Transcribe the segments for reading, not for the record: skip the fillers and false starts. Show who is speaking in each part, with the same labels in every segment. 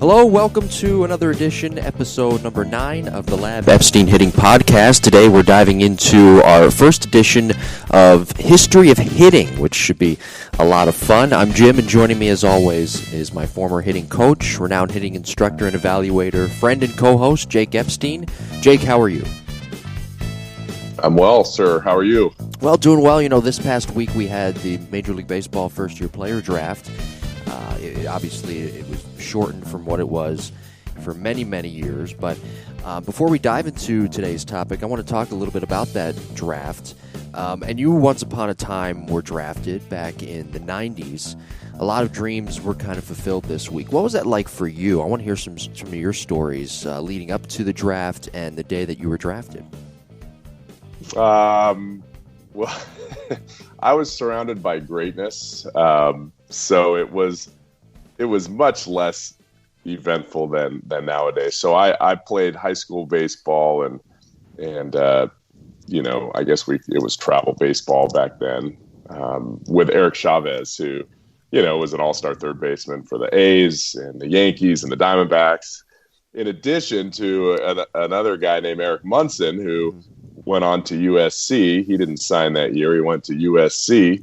Speaker 1: Hello, welcome to another edition, episode number 9 of the Lab Epstein Hitting Podcast. Today we're diving into our first edition of History of Hitting, which should be a lot of fun. I'm Jim, and joining me as always is my former hitting coach, renowned hitting instructor and evaluator, friend and co-host, Jake Epstein. Jake, how are you?
Speaker 2: I'm well, sir. How are you?
Speaker 1: Well, doing well. You know, this past week we had the Major League Baseball First-Year Player Draft. Obviously, it was shortened from what it was for many, many years. But before we dive into today's topic, I want to talk a little bit about that draft. And you, once upon a time, were drafted back in the 90s. A lot of dreams were kind of fulfilled this week. What was that like for you? I want to hear some of your stories leading up to the draft and the day that you were drafted.
Speaker 2: Well, I was surrounded by greatness, so it was much less eventful than nowadays. So I played high school baseball and I guess it was travel baseball back then, with Eric Chavez, who was an all-star third baseman for the A's and the Yankees and the Diamondbacks, in addition to another guy named Eric Munson, who went on to USC. He didn't sign that year. He went to USC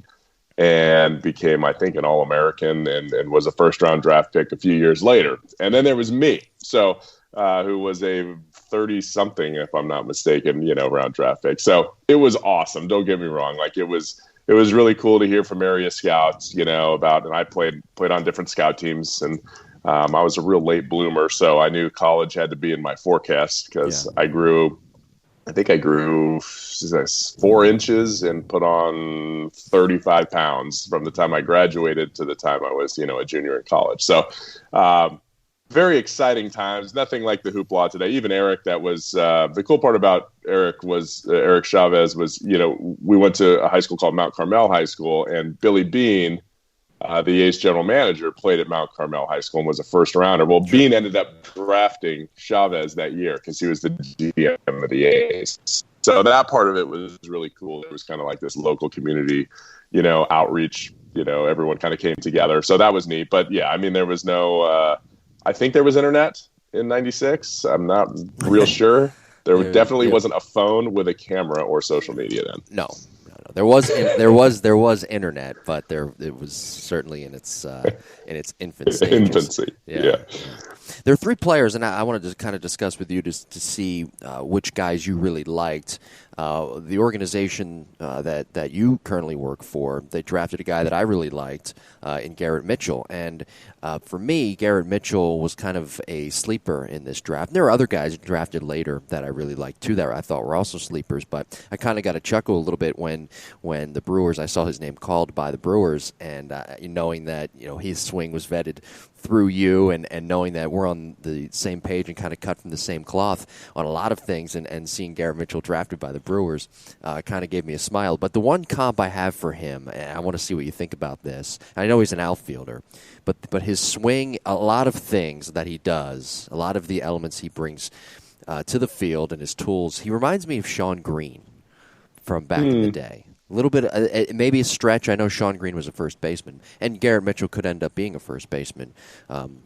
Speaker 2: and became, I think, an All-American and was a first-round draft pick a few years later. And then there was me, who was a 30-something, if I'm not mistaken, round draft pick. So it was awesome. Don't get me wrong. Like, it was really cool to hear from area scouts, about, and I played on different scout teams, and I was a real late bloomer, so I knew college had to be in my forecast because I grew 4 inches and put on 35 pounds from the time I graduated to the time I was, a junior in college. So very exciting times. Nothing like the hoopla today. Even Eric, that was the cool part about Eric Chavez was, we went to a high school called Mount Carmel High School, and Billy Bean, the A's general manager, played at Mount Carmel High School and was a first rounder. Well, Bean ended up drafting Chavez that year because he was the GM of the A's. So that part of it was really cool. It was kind of like this local community, outreach. Everyone kind of came together. So that was neat. But yeah, I mean, there was no. I think there was internet in '96. I'm not real sure. There definitely wasn't a phone with a camera or social media then.
Speaker 1: No. There was internet, but it was certainly in its infant stages.
Speaker 2: Yeah.
Speaker 1: There are 3 players, and I wanted to kind of discuss with you to see which guys you really liked. The organization that you currently work for, they drafted a guy that I really liked in Garrett Mitchell. And for me, Garrett Mitchell was kind of a sleeper in this draft. And there are other guys drafted later that I really liked, too, that I thought were also sleepers. But I kind of got a chuckle a little bit when the Brewers, I saw his name called by the Brewers, and knowing that his swing was vetted through you, and knowing that we're on the same page and kind of cut from the same cloth on a lot of things, and seeing Garrett Mitchell drafted by the Brewers kind of gave me a smile. But the one comp I have for him, and I want to see what you think about this. I know he's an outfielder, but his swing, a lot of things that he does, a lot of the elements he brings to the field and his tools, he reminds me of Shawn Green from back in the day. A little bit, maybe a stretch. I know Shawn Green was a first baseman, and Garrett Mitchell could end up being a first baseman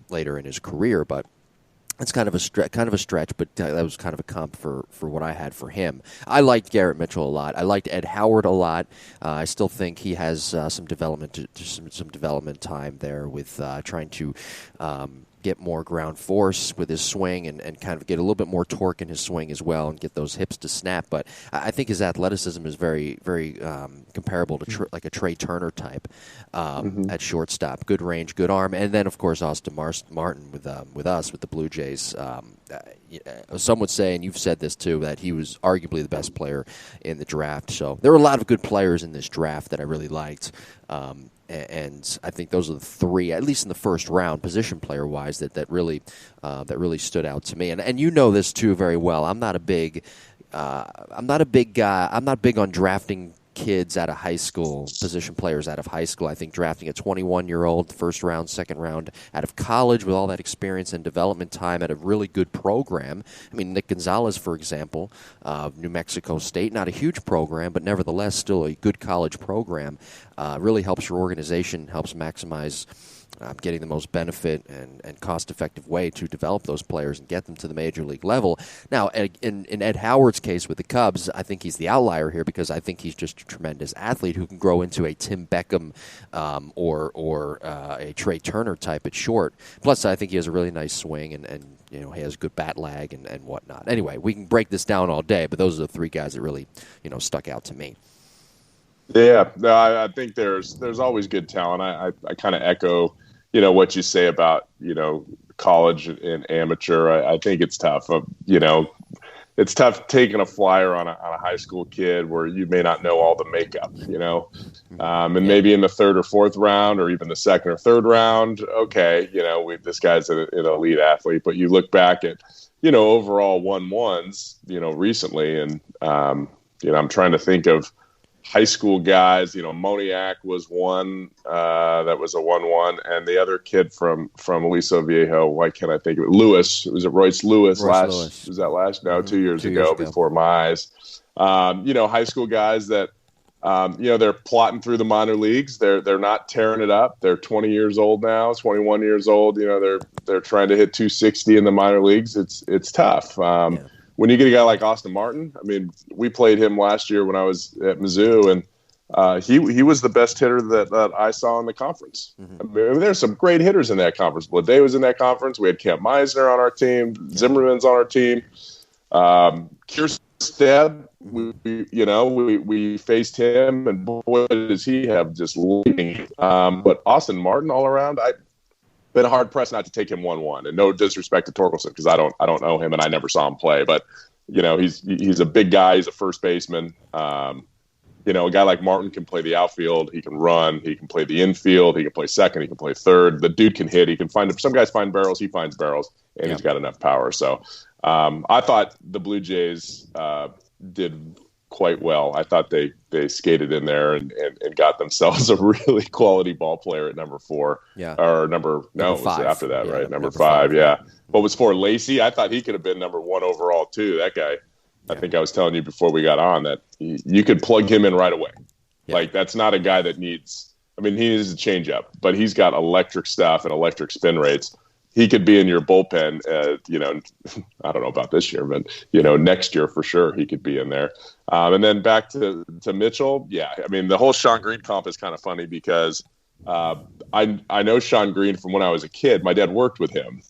Speaker 1: later in his career. But it's kind of a stretch. But that was kind of a comp for what I had for him. I liked Garrett Mitchell a lot. I liked Ed Howard a lot. I still think he has some development time there with trying to get more ground force with his swing and kind of get a little bit more torque in his swing as well and get those hips to snap. But I think his athleticism is very, very comparable to like a Trey Turner type at shortstop. Good range, good arm. And then, of course, Austin Martin with us, with the Blue Jays. Some would say, and you've said this too, that he was arguably the best player in the draft. So there were a lot of good players in this draft that I really liked. And I think those are the 3, at least in the first round, position player wise, that really stood out to me. And you know this too very well. I'm not a big guy. I'm not big on drafting kids out of high school, position players out of high school. I think drafting a 21-year-old first round, second round out of college with all that experience and development time at a really good program. I mean, Nick Gonzalez, for example, New Mexico State, not a huge program, but nevertheless still a good college program, really helps your organization, helps maximize getting the most benefit and cost-effective way to develop those players and get them to the major league level. Now, in Ed Howard's case with the Cubs, I think he's the outlier here because I think he's just a tremendous athlete who can grow into a Tim Beckham or a Trey Turner type at short. Plus, I think he has a really nice swing and he has good bat lag and whatnot. Anyway, we can break this down all day, but those are the three guys that really stuck out to me.
Speaker 2: Yeah, no, I think there's always good talent. I kind of echo, what you say about, college and amateur. I think it's tough. It's tough taking a flyer on a high school kid where you may not know all the makeup, and maybe in the third or fourth round or even the second or third round. Okay, this guy's an elite athlete, but you look back at, overall 1-1s, recently, and I'm trying to think of high school guys. Moniak was one that was a 1-1, and the other kid from Aliso Viejo, why can't I think of it? Lewis. Was it Royce Lewis?
Speaker 1: Lewis.
Speaker 2: Was that last? No, 2 years ago, before my eyes. High school guys that they're plotting through the minor leagues. They're not tearing it up. They're 20 years old now, 21 years old. They're trying to hit 260 in the minor leagues. It's tough. When you get a guy like Austin Martin, I mean, we played him last year when I was at Mizzou, and he was the best hitter that I saw in the conference. I mean, there's some great hitters in that conference. Blade was in that conference. We had Camp Meisner on our team. Zimmerman's on our team. Kierstead, we faced him, and boy, does he have just leading. But Austin Martin all around, been hard pressed not to take him 1-1, and no disrespect to Torkelson because I don't know him and I never saw him play, but he's a big guy. He's a first baseman. A guy like Martin can play the outfield. He can run. He can play the infield. He can play second. He can play third. The dude can hit. He can find. Some guys find barrels. He finds barrels, and he's got enough power. So I thought the Blue Jays did quite well. I thought they skated in there and got themselves a really quality ball player at number 4.
Speaker 1: Yeah.
Speaker 2: Or number
Speaker 1: five.
Speaker 2: It was after that, right? Number 5,
Speaker 1: 5,
Speaker 2: yeah. What was 4? Lacey? I thought he could have been number 1 overall, too. That guy, I think I was telling you before we got on that you could plug him in right away. Yeah. Like, that's not a guy that needs – I mean, he needs a changeup, but he's got electric stuff and electric spin rates. He could be in your bullpen, I don't know about this year, but, next year for sure he could be in there. And then back to Mitchell. Yeah, I mean, the whole Sean Green comp is kind of funny because I know Sean Green from when I was a kid. My dad worked with him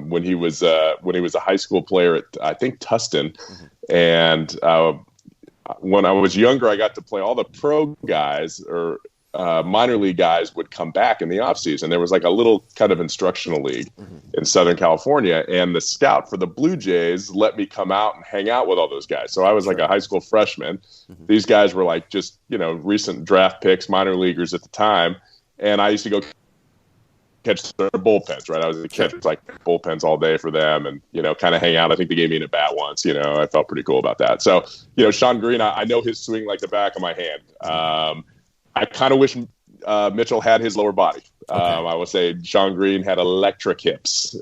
Speaker 2: when he was a high school player at, I think, Tustin. And when I was younger, I got to play all the pro guys or minor league guys would come back in the offseason. There was like a little kind of instructional league in Southern California, and the scout for the Blue Jays let me come out and hang out with all those guys. So I was like a high school freshman. These guys were like just, recent draft picks, minor leaguers at the time. And I used to go catch their bullpens, right? I was catch like bullpens all day for them and, kind of hang out. I think they gave me an at-bat once, I felt pretty cool about that. So, Sean Green, I know his swing like the back of my hand. I kind of wish Mitchell had his lower body. I would say Sean Green had electric hips,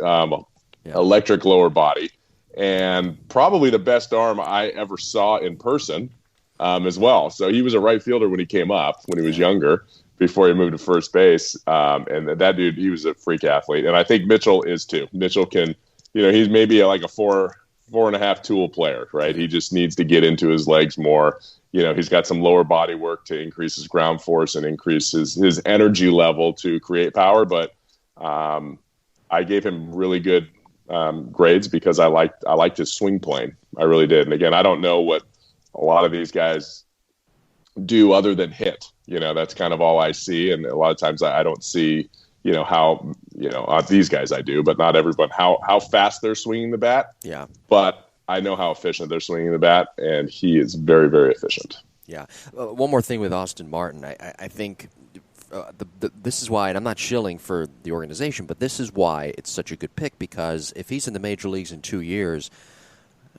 Speaker 2: electric lower body, and probably the best arm I ever saw in person as well. So he was a right fielder when he came up, when he was younger, before he moved to first base. And that dude, he was a freak athlete. And I think Mitchell is too. Mitchell can, he's maybe like a 4.5 tool player, right? He just needs to get into his legs more. He's got some lower body work to increase his ground force and increase his energy level to create power. But I gave him really good grades because I liked his swing plane. I really did. And again, I don't know what a lot of these guys do other than hit. That's kind of all I see. And a lot of times I don't see, how, these guys I do, but not everyone, how fast they're swinging the bat. Yeah. But I know how efficient they're swinging the bat, and he is very, very efficient.
Speaker 1: Yeah. One more thing with Austin Martin. I think this is why, and I'm not shilling for the organization, but this is why it's such a good pick, because if he's in the major leagues in 2 years,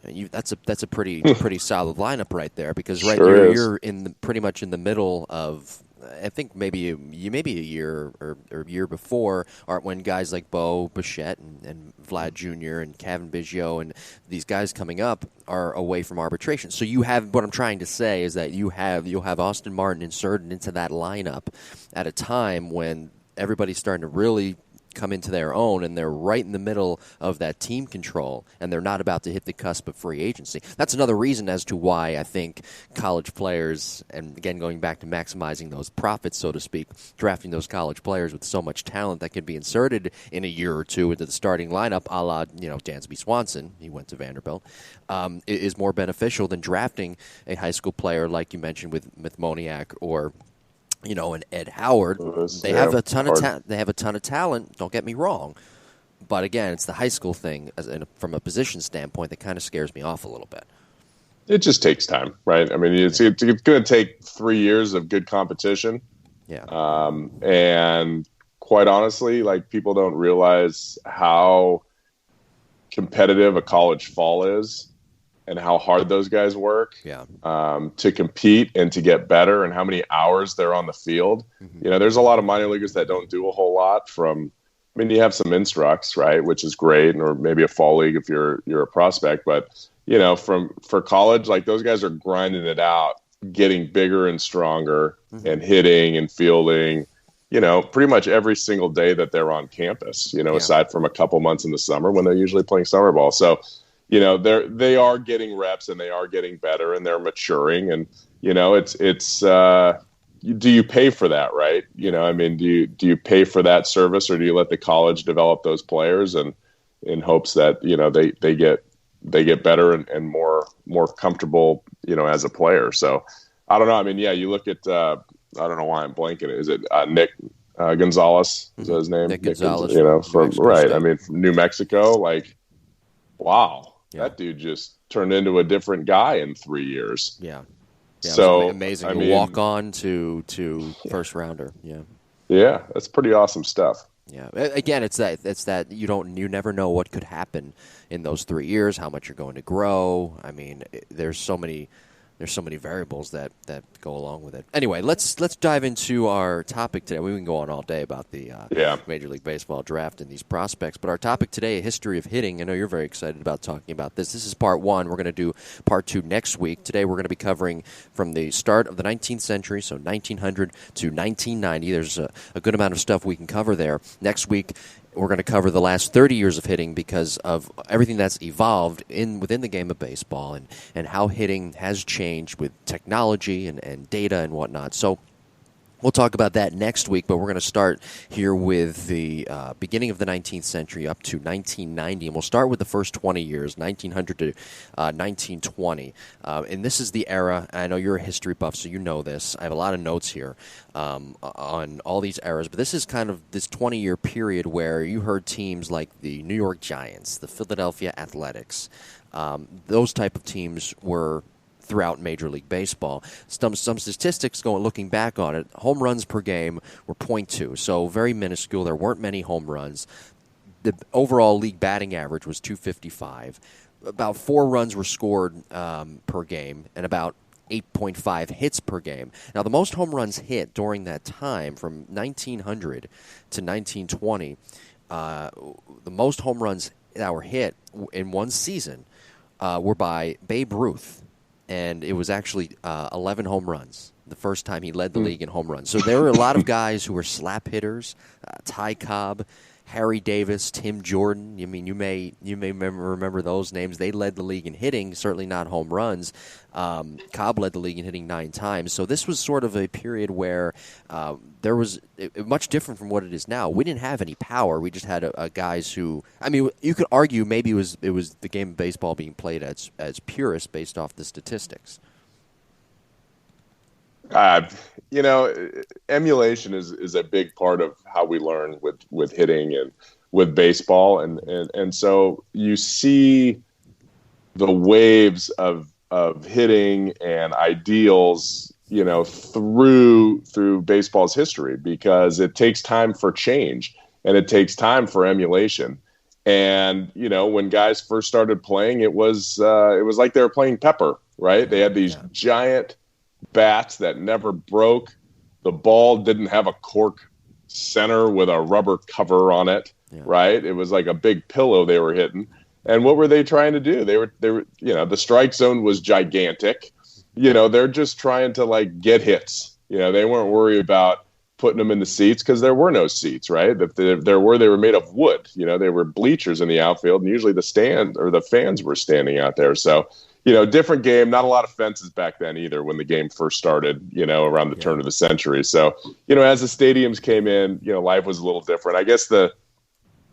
Speaker 1: that's a pretty solid lineup right there, because you're pretty much in the middle of, I think maybe a year or year before, are when guys like Bo Bichette and Vlad Jr. and Kevin Biggio and these guys coming up are away from arbitration. So you have, what I'm trying to say is that you'll have Austin Martin inserted into that lineup at a time when everybody's starting to really come into their own, and they're right in the middle of that team control, and they're not about to hit the cusp of free agency. That's another reason as to why I think college players, and again going back to maximizing those profits, so to speak, drafting those college players with so much talent that can be inserted in a year or two into the starting lineup, a la Dansby Swanson, he went to Vanderbilt, is more beneficial than drafting a high school player like you mentioned with Moniak or and Ed Howard. They have a ton of talent. Don't get me wrong, but again, it's the high school thing from a position standpoint that kind of scares me off a little bit.
Speaker 2: It just takes time, right? I mean, it's going to take 3 years of good competition.
Speaker 1: Yeah.
Speaker 2: And quite honestly, like, people don't realize how competitive a college fall is and how hard those guys work to compete and to get better, and how many hours they're on the field. Mm-hmm. There's a lot of minor leaguers that don't do a whole lot you have some instructs, right, which is great, or maybe a fall league if you're a prospect. But, for college, like, those guys are grinding it out, getting bigger and stronger, mm-hmm. and hitting and fielding, pretty much every single day that they're on campus, aside from a couple months in the summer when they're usually playing summer ball. So, they are getting reps, and they are getting better, and they're maturing. And, do you pay for that, right? Do you pay for that service, or do you let the college develop those players and in hopes that, they get better and more comfortable, as a player? So I don't know. I mean, you look at, I don't know why I'm blanking. Is it Nick Gonzalez? Is that his name?
Speaker 1: Nick Gonzalez.
Speaker 2: From New Mexico. Like, wow. Yeah. That dude just turned into a different guy in 3 years.
Speaker 1: Yeah.
Speaker 2: So
Speaker 1: amazing. Walk on to first rounder. Yeah.
Speaker 2: Yeah, that's pretty awesome stuff.
Speaker 1: Yeah. Again, it's that you never know what could happen in those 3 years, how much you're going to grow. I mean, there's so many variables that go along with it. Anyway, let's dive into our topic today. We can go on all day about the Major League Baseball draft and these prospects, but our topic today, a history of hitting. I know you're very excited about talking about this. This is part one. We're going to do part two next week. Today we're going to be covering from the start of the 19th century, so 1900 to 1990. There's a good amount of stuff we can cover there. Next week, we're going to cover the last 30 years of hitting because of everything that's evolved within the game of baseball and how hitting has changed with technology and data and whatnot. So we'll talk about that next week, but we're going to start here with the beginning of the 19th century up to 1990, and we'll start with the first 20 years, 1900 to 1920. And this is the era, I know you're a history buff, so you know this. I have a lot of notes here on all these eras, but this is kind of this 20-year period where you heard teams like the New York Giants, the Philadelphia Athletics, those type of teams were throughout Major League Baseball. Some statistics looking back on it, home runs per game were .2, so very minuscule. There weren't many home runs. The overall league batting average was .255. About 4 runs were scored per game, and about 8.5 hits per game. Now, the most home runs hit during that time, from 1900 to 1920, the most home runs that were hit in one season were by Babe Ruth, and it was actually 11 home runs, the first time he led the league in home runs. So there were a lot of guys who were slap hitters, Ty Cobb, Harry Davis, Tim Jordan. I mean, you may remember those names. They led the league in hitting, certainly not home runs. Cobb led the league in hitting 9 times. So this was sort of a period where there was much different from what it is now. We didn't have any power. We just had guys who, I mean, you could argue maybe it was the game of baseball being played as purist based off the statistics.
Speaker 2: Emulation is a big part of how we learn with hitting and with baseball. And so you see the waves of hitting and ideals, through baseball's history, because it takes time for change and it takes time for emulation. And, when guys first started playing, it was like they were playing Pepper, right? They had these giant bats that never broke. The ball didn't have a cork center with a rubber cover on it, right? It was like a big pillow they were hitting. And what were they trying to do? They were, the strike zone was gigantic. They're just trying to get hits. They weren't worried about putting them in the seats because there were no seats, right? If there were, they were made of wood. They were bleachers in the outfield, and usually the fans were standing out there. So, different game. Not a lot of fences back then either when the game first started, around the turn of the century. So, as the stadiums came in, life was a little different. I guess the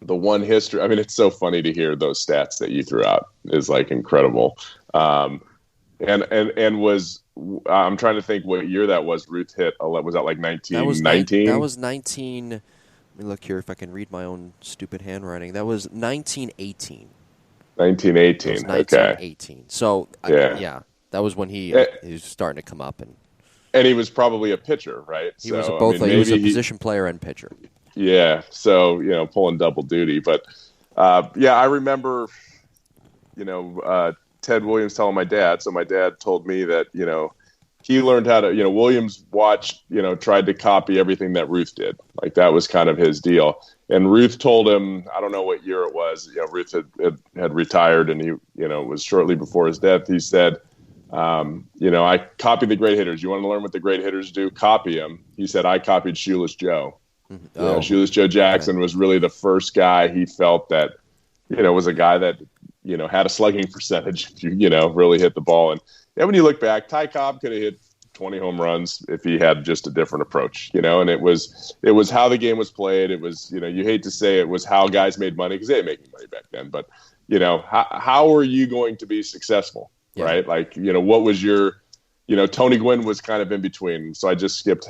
Speaker 2: one history, I mean, it's so funny to hear those stats that you threw out is like incredible. And was, I'm trying to think what year that was. Ruth hit, was that like 1919?
Speaker 1: That was 19. Let me look here if I can read my own stupid handwriting. That was 1918.
Speaker 2: 1918.
Speaker 1: It was 1918.
Speaker 2: Okay.
Speaker 1: So yeah, that was when he was starting to come up,
Speaker 2: and he was probably a pitcher, right?
Speaker 1: He was a position player and pitcher.
Speaker 2: Yeah, so pulling double duty, but I remember Ted Williams telling my dad. So my dad told me that he learned how to Williams watched tried to copy everything that Ruth did. Like that was kind of his deal. And Ruth told him, I don't know what year it was. Ruth had retired, and he was shortly before his death. He said, I copied the great hitters. You want to learn what the great hitters do? Copy them. He said, I copied Shoeless Joe. Shoeless Joe Jackson was really the first guy he felt that, was a guy that, had a slugging percentage, really hit the ball. And when you look back, Ty Cobb could have hit 20 home runs if he had just a different approach, and it was how the game was played. It was, you hate to say it was how guys made money because they didn't make money back then, but, how are you going to be successful? Yeah. Right. Like, what was your, Tony Gwynn was kind of in between. So I just skipped,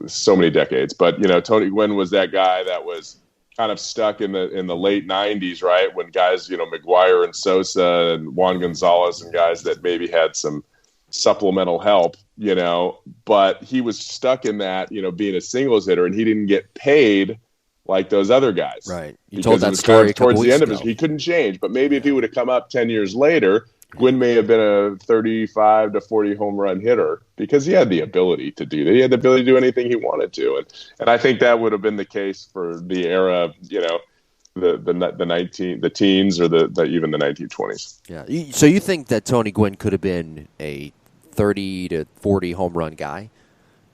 Speaker 2: so many decades, but, Tony Gwynn was that guy that was kind of stuck in the late 90s, right? When guys, McGuire and Sosa and Juan Gonzalez and guys that maybe had some supplemental help, but he was stuck in that, being a singles hitter, and he didn't get paid like those other guys.
Speaker 1: Right. You told that story
Speaker 2: towards the end
Speaker 1: ago.
Speaker 2: of he couldn't change, but maybe if he would have come up 10 years later, Gwynn may have been a 35 to 40 home run hitter because he had the ability to do that. He had the ability to do anything he wanted to. And I think that would have been the case for the era of, the teens or even the 1920s.
Speaker 1: Yeah. So you think that Tony Gwynn could have been a 30 to 40 home run guy?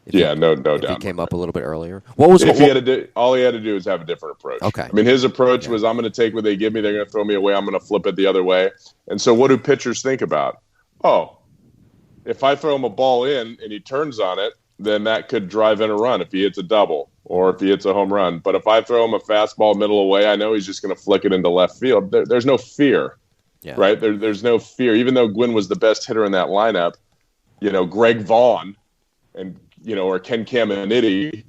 Speaker 2: No doubt.
Speaker 1: If he came up a little bit earlier.
Speaker 2: All he had to do is have a different approach.
Speaker 1: Okay.
Speaker 2: I mean, his approach was, I'm going to take what they give me. They're going to throw me away. I'm going to flip it the other way. And so what do pitchers think about? Oh, if I throw him a ball in and he turns on it, then that could drive in a run if he hits a double or if he hits a home run. But if I throw him a fastball middle away, I know he's just going to flick it into left field. There's no fear, right? There's no fear. Even though Gwynn was the best hitter in that lineup, Greg Vaughn and or Ken Caminiti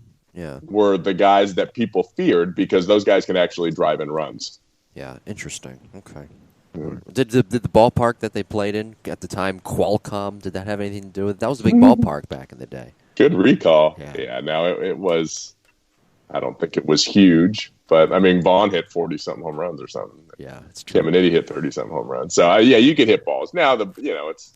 Speaker 2: were the guys that people feared because those guys can actually drive in runs.
Speaker 1: Yeah, interesting. Okay. Mm-hmm. Did the ballpark that they played in at the time, Qualcomm, did that have anything to do with it? That was a big ballpark back in the day.
Speaker 2: Good recall. Yeah, now it was, I don't think it was huge, but I mean, Vaughn hit 40-something home runs or something.
Speaker 1: Yeah, it's true.
Speaker 2: Caminiti hit 30-something home runs. So, you could hit balls. Now, it's,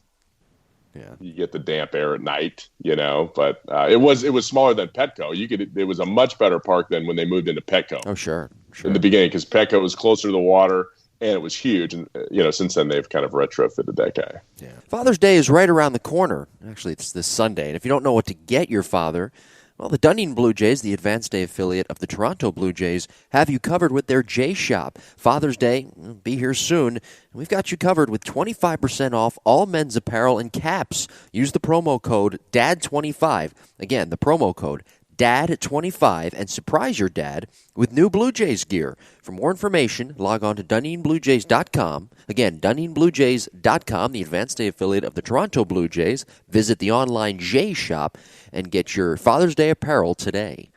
Speaker 2: you get the damp air at night, but it was smaller than Petco. It was a much better park than when they moved into Petco.
Speaker 1: Oh, sure.
Speaker 2: In the beginning, because Petco was closer to the water and it was huge. And, since then they've kind of retrofitted that guy.
Speaker 1: Yeah. Father's Day is right around the corner. Actually, it's this Sunday. And if you don't know what to get your father, well, the Dunedin Blue Jays, the Advanced Day affiliate of the Toronto Blue Jays, have you covered with their J Shop. Father's Day will be here soon. We've got you covered with 25% off all men's apparel and caps. Use the promo code DAD25. Again, the promo code DAD25 and surprise your dad with new Blue Jays gear. For more information, log on to DunedinBlueJays.com. Again, DunedinBlueJays.com, the Advanced Day affiliate of the Toronto Blue Jays. Visit the online J Shop and get your Father's Day apparel today.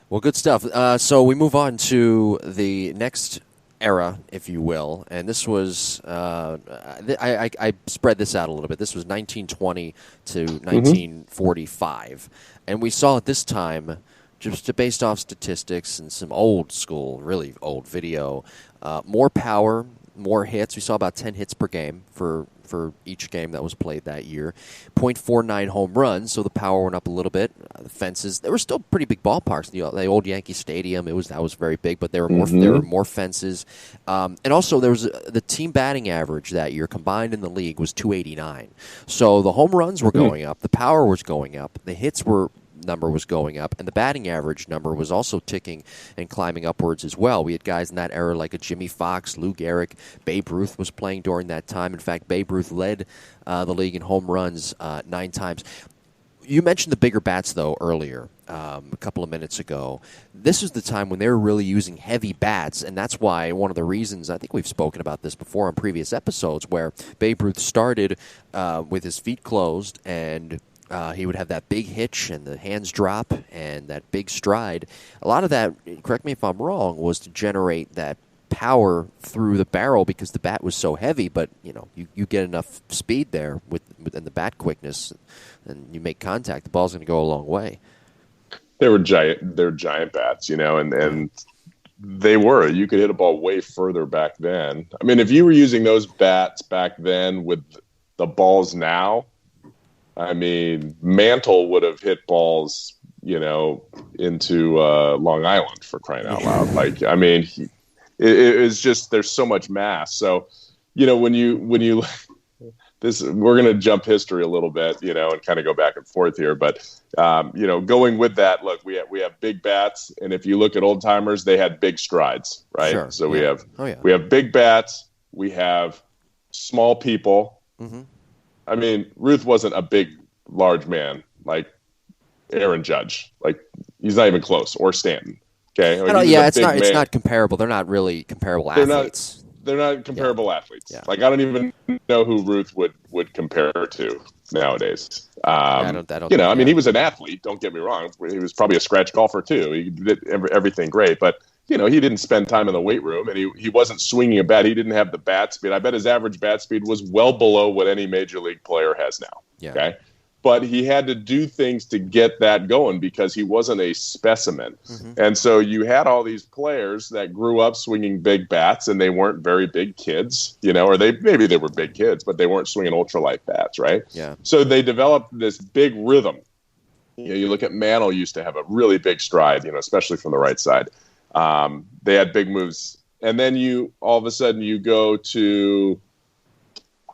Speaker 1: Well, good stuff. So we move on to the next era, if you will, and this was I spread this out a little bit. This was 1920 to 1945, and we saw at this time, just based off statistics and some old school, really old video, more power, more hits. We saw about 10 hits per game for for each game that was played that year. .49 home runs, so the power went up a little bit. The fences, they were still pretty big ballparks. The old Yankee Stadium, that was very big, but there were more fences. And also there was the team batting average that year combined in the league was .289. So the home runs were going up, the power was going up, the hits number was going up, and the batting average number was also ticking and climbing upwards as well. We had guys in that era like a Jimmy Fox, Lou Gehrig, Babe Ruth was playing during that time. In fact, Babe Ruth led the league in home runs 9 times. You mentioned the bigger bats, though, earlier, a couple of minutes ago. This is the time when they were really using heavy bats, and that's why one of the reasons, I think we've spoken about this before on previous episodes, where Babe Ruth started with his feet closed, and he would have that big hitch and the hands drop and that big stride. A lot of that, correct me if I'm wrong, was to generate that power through the barrel because the bat was so heavy, but you get enough speed there and the bat quickness, and you make contact, the ball's going to go a long way.
Speaker 2: They were giant bats, and they were. You could hit a ball way further back then. I mean, if you were using those bats back then with the balls now, I mean, Mantle would have hit balls, into Long Island, for crying out loud. Like, I mean, it's just, there's so much mass. So, when you we're going to jump history a little bit, and kind of go back and forth here. But, going with that, look, we have big bats. And if you look at old timers, they had big strides, right?
Speaker 1: Sure.
Speaker 2: So we have big bats. We have small people. Mm-hmm. I mean, Ruth wasn't a big, large man like Aaron Judge. Like, he's not even close, or Stanton. Okay,
Speaker 1: it's not comparable. They're not really comparable athletes.
Speaker 2: They're not comparable athletes. Yeah. Like, I don't even know who Ruth would compare to nowadays. I mean, he was an athlete. Don't get me wrong. He was probably a scratch golfer too. He did everything great, but he didn't spend time in the weight room, and he wasn't swinging a bat. He didn't have the bat speed. I bet his average bat speed was well below what any major league player has now.
Speaker 1: Yeah.
Speaker 2: Okay. But he had to do things to get that going because he wasn't a specimen. Mm-hmm. And so you had all these players that grew up swinging big bats, and they weren't very big kids, or maybe they were big kids, but they weren't swinging ultralight bats, right?
Speaker 1: Yeah.
Speaker 2: So they developed this big rhythm. You look at Mantle used to have a really big stride, especially from the right side. They had big moves. And then all of a sudden you go to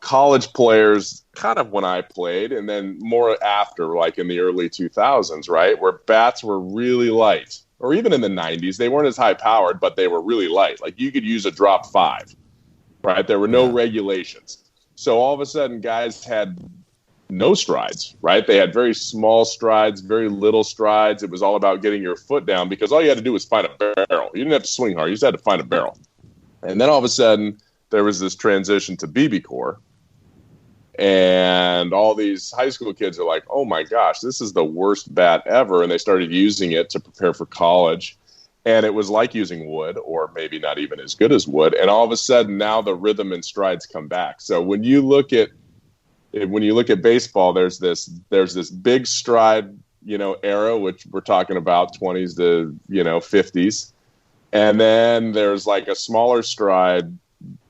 Speaker 2: college players kind of when I played, and then more after, like in the early 2000s, right, where bats were really light. Or even in the 90s, they weren't as high-powered, but they were really light. Like, you could use a drop 5, right? There were no regulations. So all of a sudden, guys had no strides, right? They had very small strides, very little strides. It was all about getting your foot down because all you had to do was find a barrel. You didn't have to swing hard. You just had to find a barrel. And then all of a sudden, there was this transition to BB core. And all these high school kids are like, oh, my gosh, this is the worst bat ever. And they started using it to prepare for college. And it was like using wood, or maybe not even as good as wood. And all of a sudden, now the rhythm and strides come back. So when you look at baseball, there's this big stride, era, which we're talking about 20s to, 50s. And then there's like a smaller stride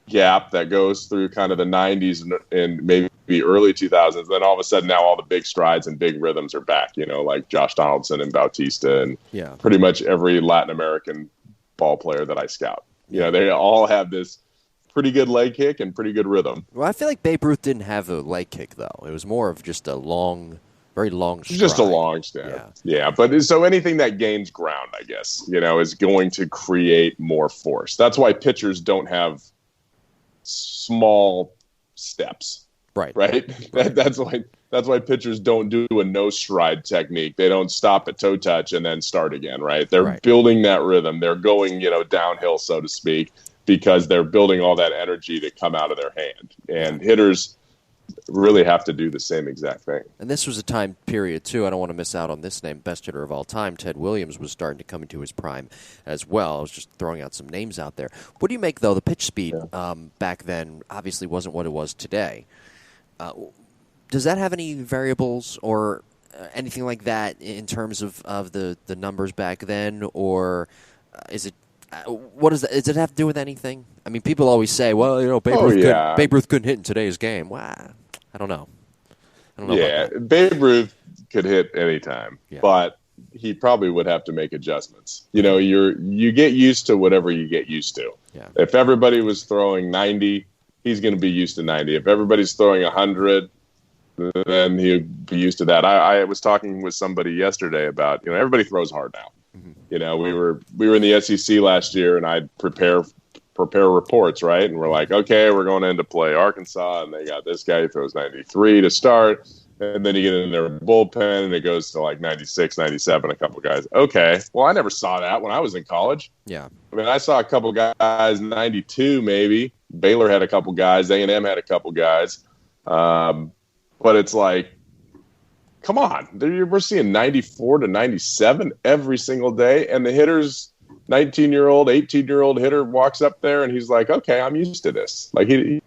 Speaker 2: gap that goes through kind of the 90s and maybe early 2000s. Then all of a sudden now all the big strides and big rhythms are back, like Josh Donaldson and Bautista and pretty much every Latin American ball player that I scout. They all have this pretty good leg kick and pretty good rhythm.
Speaker 1: Well, I feel like Babe Ruth didn't have a leg kick, though. It was more of just a very long stride.
Speaker 2: Just a long step. Yeah. But so anything that gains ground, I guess, is going to create more force. That's why pitchers don't have small steps. Right. That's why pitchers don't do a no stride technique. They don't stop at toe touch and then start again, right? They're building that rhythm. They're going, downhill, so to speak, because they're building all that energy to come out of their hand. And hitters really have to do the same exact thing.
Speaker 1: And this was a time period, too. I don't want to miss out on this name, best hitter of all time. Ted Williams was starting to come into his prime as well. I was just throwing out some names out there. What do you make, though? The pitch speed back then obviously wasn't what it was today. Does that have any variables or anything like that in terms of the numbers back then? Or is it What does it have to do with anything? I mean, people always say, well, Babe Ruth couldn't hit in today's game. Well, I don't know.
Speaker 2: Yeah, Babe Ruth could hit anytime, but he probably would have to make adjustments. You get used to whatever you get used to.
Speaker 1: Yeah.
Speaker 2: If everybody was throwing 90, he's going to be used to 90. If everybody's throwing 100, then he'd be used to that. I was talking with somebody yesterday about, everybody throws hard now. Mm-hmm. We were in the SEC last year, and I'd prepare reports, right? And we're like, okay, we're going in to play Arkansas, and they got this guy who throws 93 to start, and then you get in their bullpen, and it goes to like 96, 97, a couple guys. Okay, well, I never saw that when I was in college.
Speaker 1: Yeah.
Speaker 2: I mean, I saw a couple guys, 92 maybe. Baylor had a couple guys. A&M had a couple guys. But it's like, come on. We're seeing 94 to 97 every single day, and the hitters – 19-year-old, 18-year-old hitter walks up there and he's like, okay, I'm used to this. Like he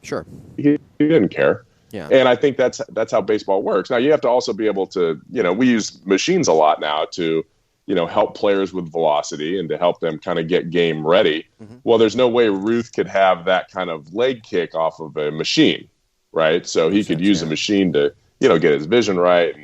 Speaker 2: didn't care.
Speaker 1: Yeah.
Speaker 2: And I think that's how baseball works. Now you have to also be able to, we use machines a lot now to, help players with velocity and to help them kind of get game ready. Mm-hmm. Well, there's no way Ruth could have that kind of leg kick off of a machine, right? So he could use a machine to, get his vision right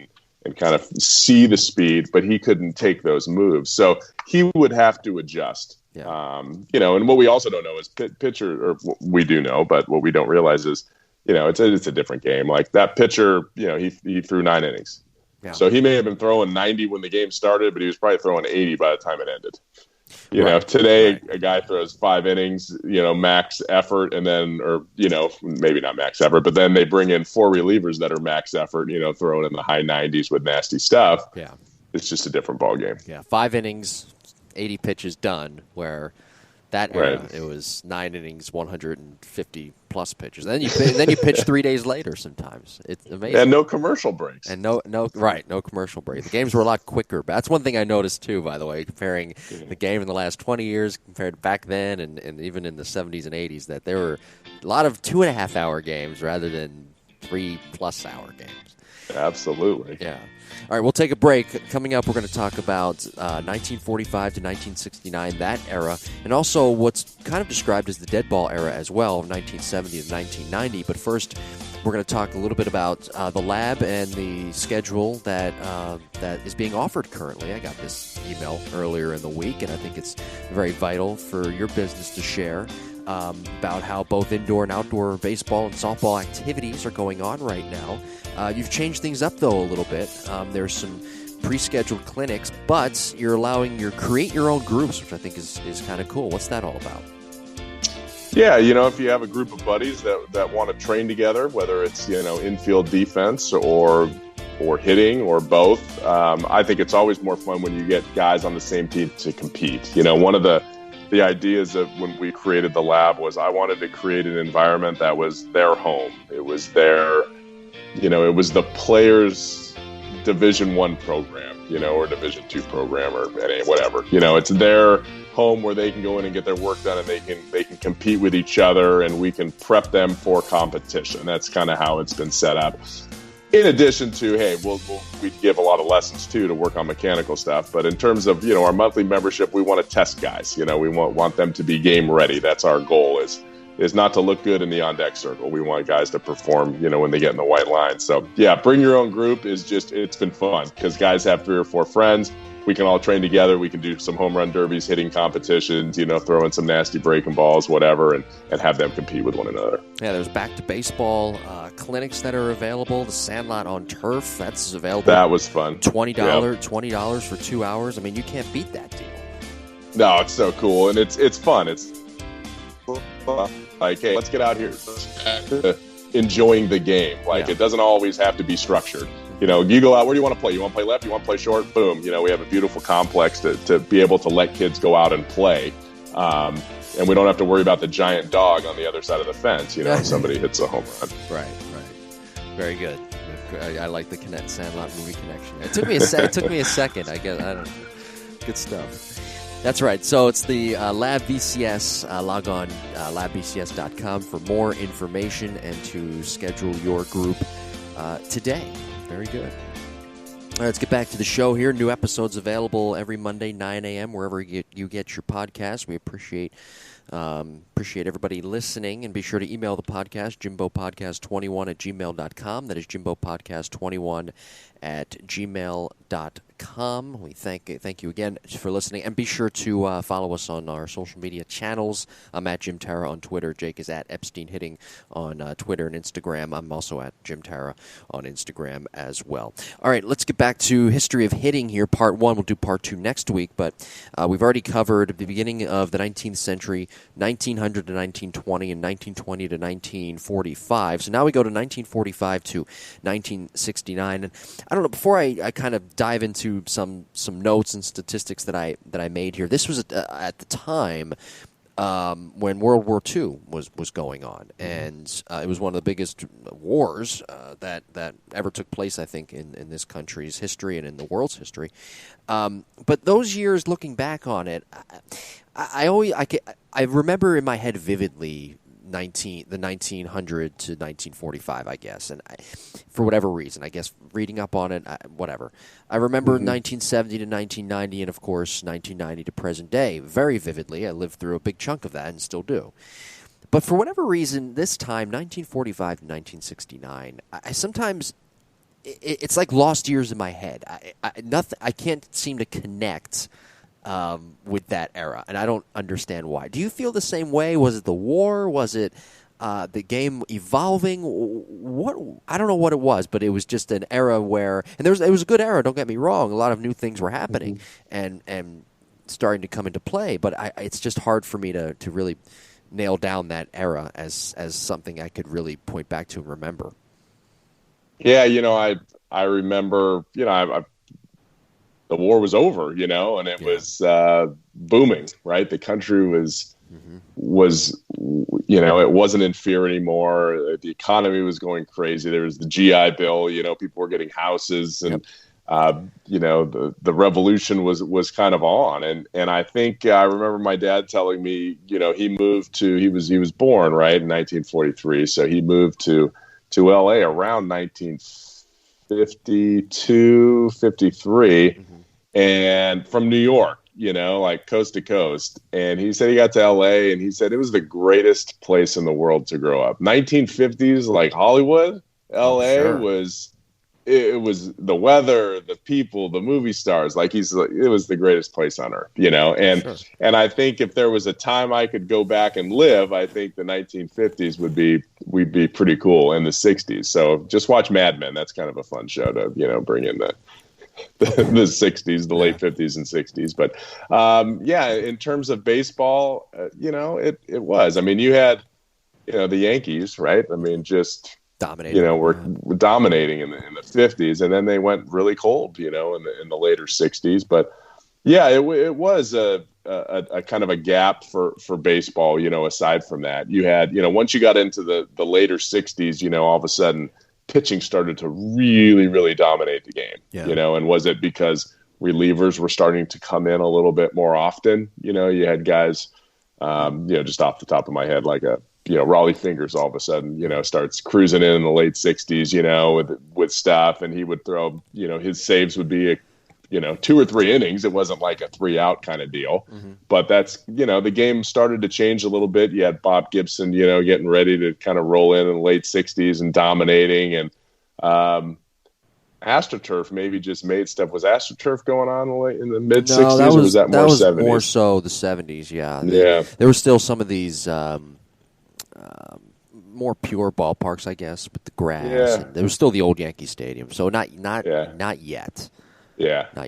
Speaker 2: and kind of see the speed, but he couldn't take those moves. So he would have to adjust. Yeah. And what we also don't know is pitcher, or we do know, but what we don't realize is, it's a different game. Like that pitcher, he threw 9 innings. Yeah. So he may have been throwing 90 when the game started, but he was probably throwing 80 by the time it ended. If today a guy throws 5 innings, max effort, and then, or, maybe not max effort, but then they bring in 4 relievers that are max effort, throwing in the high 90s with nasty stuff.
Speaker 1: Yeah.
Speaker 2: It's just a different ball game.
Speaker 1: Yeah. 5 innings, 80 pitches done, where that era, it was 9 innings, 150 plus pitches. And then you pitch 3 days later sometimes. It's amazing.
Speaker 2: And no commercial breaks.
Speaker 1: And no commercial break. The games were a lot quicker. But that's one thing I noticed too, by the way, comparing the game in the last 20 years compared to back then and even in the 70s and 80s, that there were a lot of 2.5-hour games rather than 3+ hour games.
Speaker 2: Absolutely.
Speaker 1: Yeah. All right, we'll take a break. Coming up, we're going to talk about 1945 to 1969, that era, and also what's kind of described as the dead ball era as well, of 1970 to 1990. But first, we're going to talk a little bit about the lab and the schedule that is being offered currently. I got this email earlier in the week, and I think it's very vital for your business to share about how both indoor and outdoor baseball and softball activities are going on right now. You've changed things up, though, a little bit. There's some pre-scheduled clinics, but you're allowing create your own groups, which I think is kind of cool. What's that all about?
Speaker 2: Yeah, if you have a group of buddies that want to train together, whether it's, infield defense or hitting or both, I think it's always more fun when you get guys on the same team to compete. One of the ideas of when we created the lab was I wanted to create an environment that was their home. It was their, it was the players' Division I program, or Division II program or whatever. It's their home where they can go in and get their work done, and they can compete with each other, and we can prep them for competition. That's kind of how it's been set up. In addition to, hey, we give a lot of lessons too to work on mechanical stuff. But in terms of, our monthly membership, we want to test guys. We want them to be game ready. That's our goal is not to look good in the on-deck circle. We want guys to perform, when they get in the white line. So, yeah, bring your own group it's been fun because guys have 3 or 4 friends. We can all train together. We can do some home run derbies, hitting competitions, throw in some nasty breaking balls, whatever, and have them compete with one another.
Speaker 1: Yeah, there's back to baseball clinics that are available. The Sandlot on Turf, that's available.
Speaker 2: That was fun.
Speaker 1: $20 for 2 hours. I mean, you can't beat that deal.
Speaker 2: No, it's so cool, and it's fun. It's like, hey, let's get out here, enjoying the game. It doesn't always have to be structured. You go out, where do you want to play? You want to play left? You want to play short? Boom. We have a beautiful complex to be able to let kids go out and play. And we don't have to worry about the giant dog on the other side of the fence, if somebody hits a home run.
Speaker 1: Right. Very good. I like the Sandlot movie connection. It took me a second. I guess. I don't know. Good stuff. That's right. So it's the Lab BCS. Log on labbcs.com for more information and to schedule your group today. Very good. All right, let's get back to the show here. New episodes available every Monday, 9 a.m., wherever you get your podcast. We appreciate everybody listening, and be sure to email the podcast, jimbopodcast21@gmail.com. That is jimbopodcast21@gmail.com. We thank you again for listening, and be sure to follow us on our social media channels. I'm at Jim Tara on Twitter. Jake is at Epstein Hitting on Twitter and Instagram. I'm also at Jim Tara on Instagram as well. All right, let's get back to history of hitting here. Part 1. We'll do Part 2 next week, but we've already covered the beginning of the 19th century, 1900 to 1920, and 1920 to 1945. So now we go to 1945 to 1969. And I don't know, before I kind of dive into some notes and statistics that I made here, this was at the time when World War II was going on, and it was one of the biggest wars that ever took place, I think, in this country's history and in the world's history. But those years, looking back on it, I remember in my head vividly the 1900 to 1945, I guess, and for whatever reason, I guess reading up on it, whatever. I remember 1970 to 1990, and of course 1990 to present day very vividly. I lived through a big chunk of that and still do. But for whatever reason, this time, 1945 to 1969, I sometimes it's like lost years in my head. I can't seem to connect with that era, and I don't understand why. Do you feel the same way? Was it the war? Was it the game evolving? What, I don't know what it was, but it was just an era where, and it was a good era. Don't get me wrong; a lot of new things were happening and starting to come into play. But it's just hard for me to really nail down that era as something I could really point back to and remember.
Speaker 2: Yeah, I remember, the war was over, and it was booming, right? The country was, it wasn't in fear anymore. The economy was going crazy. There was the GI Bill, people were getting houses, and, the revolution was kind of on. And I think I remember my dad telling me, he was born, right, in 1943. So he moved to LA around 1952, 53. And from New York, like coast to coast. And he said he got to LA, and he said it was the greatest place in the world to grow up. 1950s, like Hollywood, LA was the weather, the people, the movie stars. Like it was the greatest place on earth, And and I think if there was a time I could go back and live, I think the 1950s would be pretty cool, in the 60s. So just watch Mad Men. That's kind of a fun show to bring in the 60s, the late 50s and 60s. But in terms of baseball, it was. I mean, you had the Yankees, right? I mean, just
Speaker 1: dominating.
Speaker 2: Were dominating in the 50s, and then they went really cold, in the later 60s. But it was a kind of a gap for baseball. Aside from that, you had once you got into the later 60s, all of a sudden pitching started to really, really dominate the game. And was it because relievers were starting to come in a little bit more often? You had guys, just off the top of my head, like Raleigh Fingers all of a sudden, starts cruising in the late 60s, with stuff, and he would throw, his saves would be 2 or 3 innings. It wasn't like a 3-out kind of deal, but that's, the game started to change a little bit. You had Bob Gibson, getting ready to kind of roll in the late 60s and dominating, and AstroTurf maybe just made stuff. Was AstroTurf going on in the mid 60s, or was that more 70s?
Speaker 1: More so the 70s, yeah.
Speaker 2: Yeah.
Speaker 1: There were still some of these more pure ballparks, I guess, with the grass.
Speaker 2: Yeah.
Speaker 1: And there was still the old Yankee Stadium, so not yet.
Speaker 2: Yeah.
Speaker 1: Not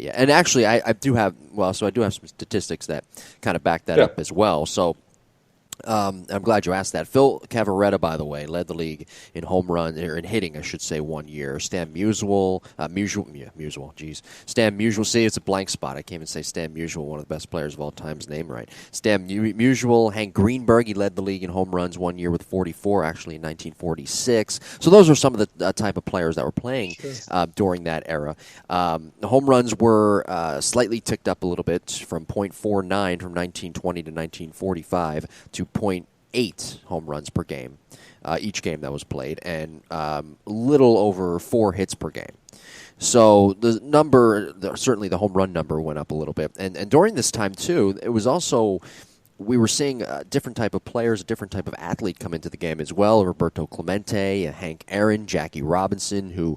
Speaker 1: yet. And actually, I do have some statistics that kind of back that up as well. So I'm glad you asked that. Phil Cavarretta, by the way, led the league in home run, or in hitting, I should say, 1 year. Stan Musial. Stan Musial. See, it's a blank spot. I can't even say Stan Musial, one of the best players of all time, his name right. Stan Musial. Hank Greenberg, he led the league in home runs 1 year with 44, actually in 1946. So those are some of the type of players that were playing during that era. The home runs were slightly ticked up a little bit from .49 from 1920 to 1945 to .8 home runs per game, each game that was played, and little over 4 hits per game. So the number, certainly the home run number went up a little bit. And during this time, too, it was also, we were seeing a different type of players, a different type of athlete come into the game as well. Roberto Clemente, Hank Aaron, Jackie Robinson, who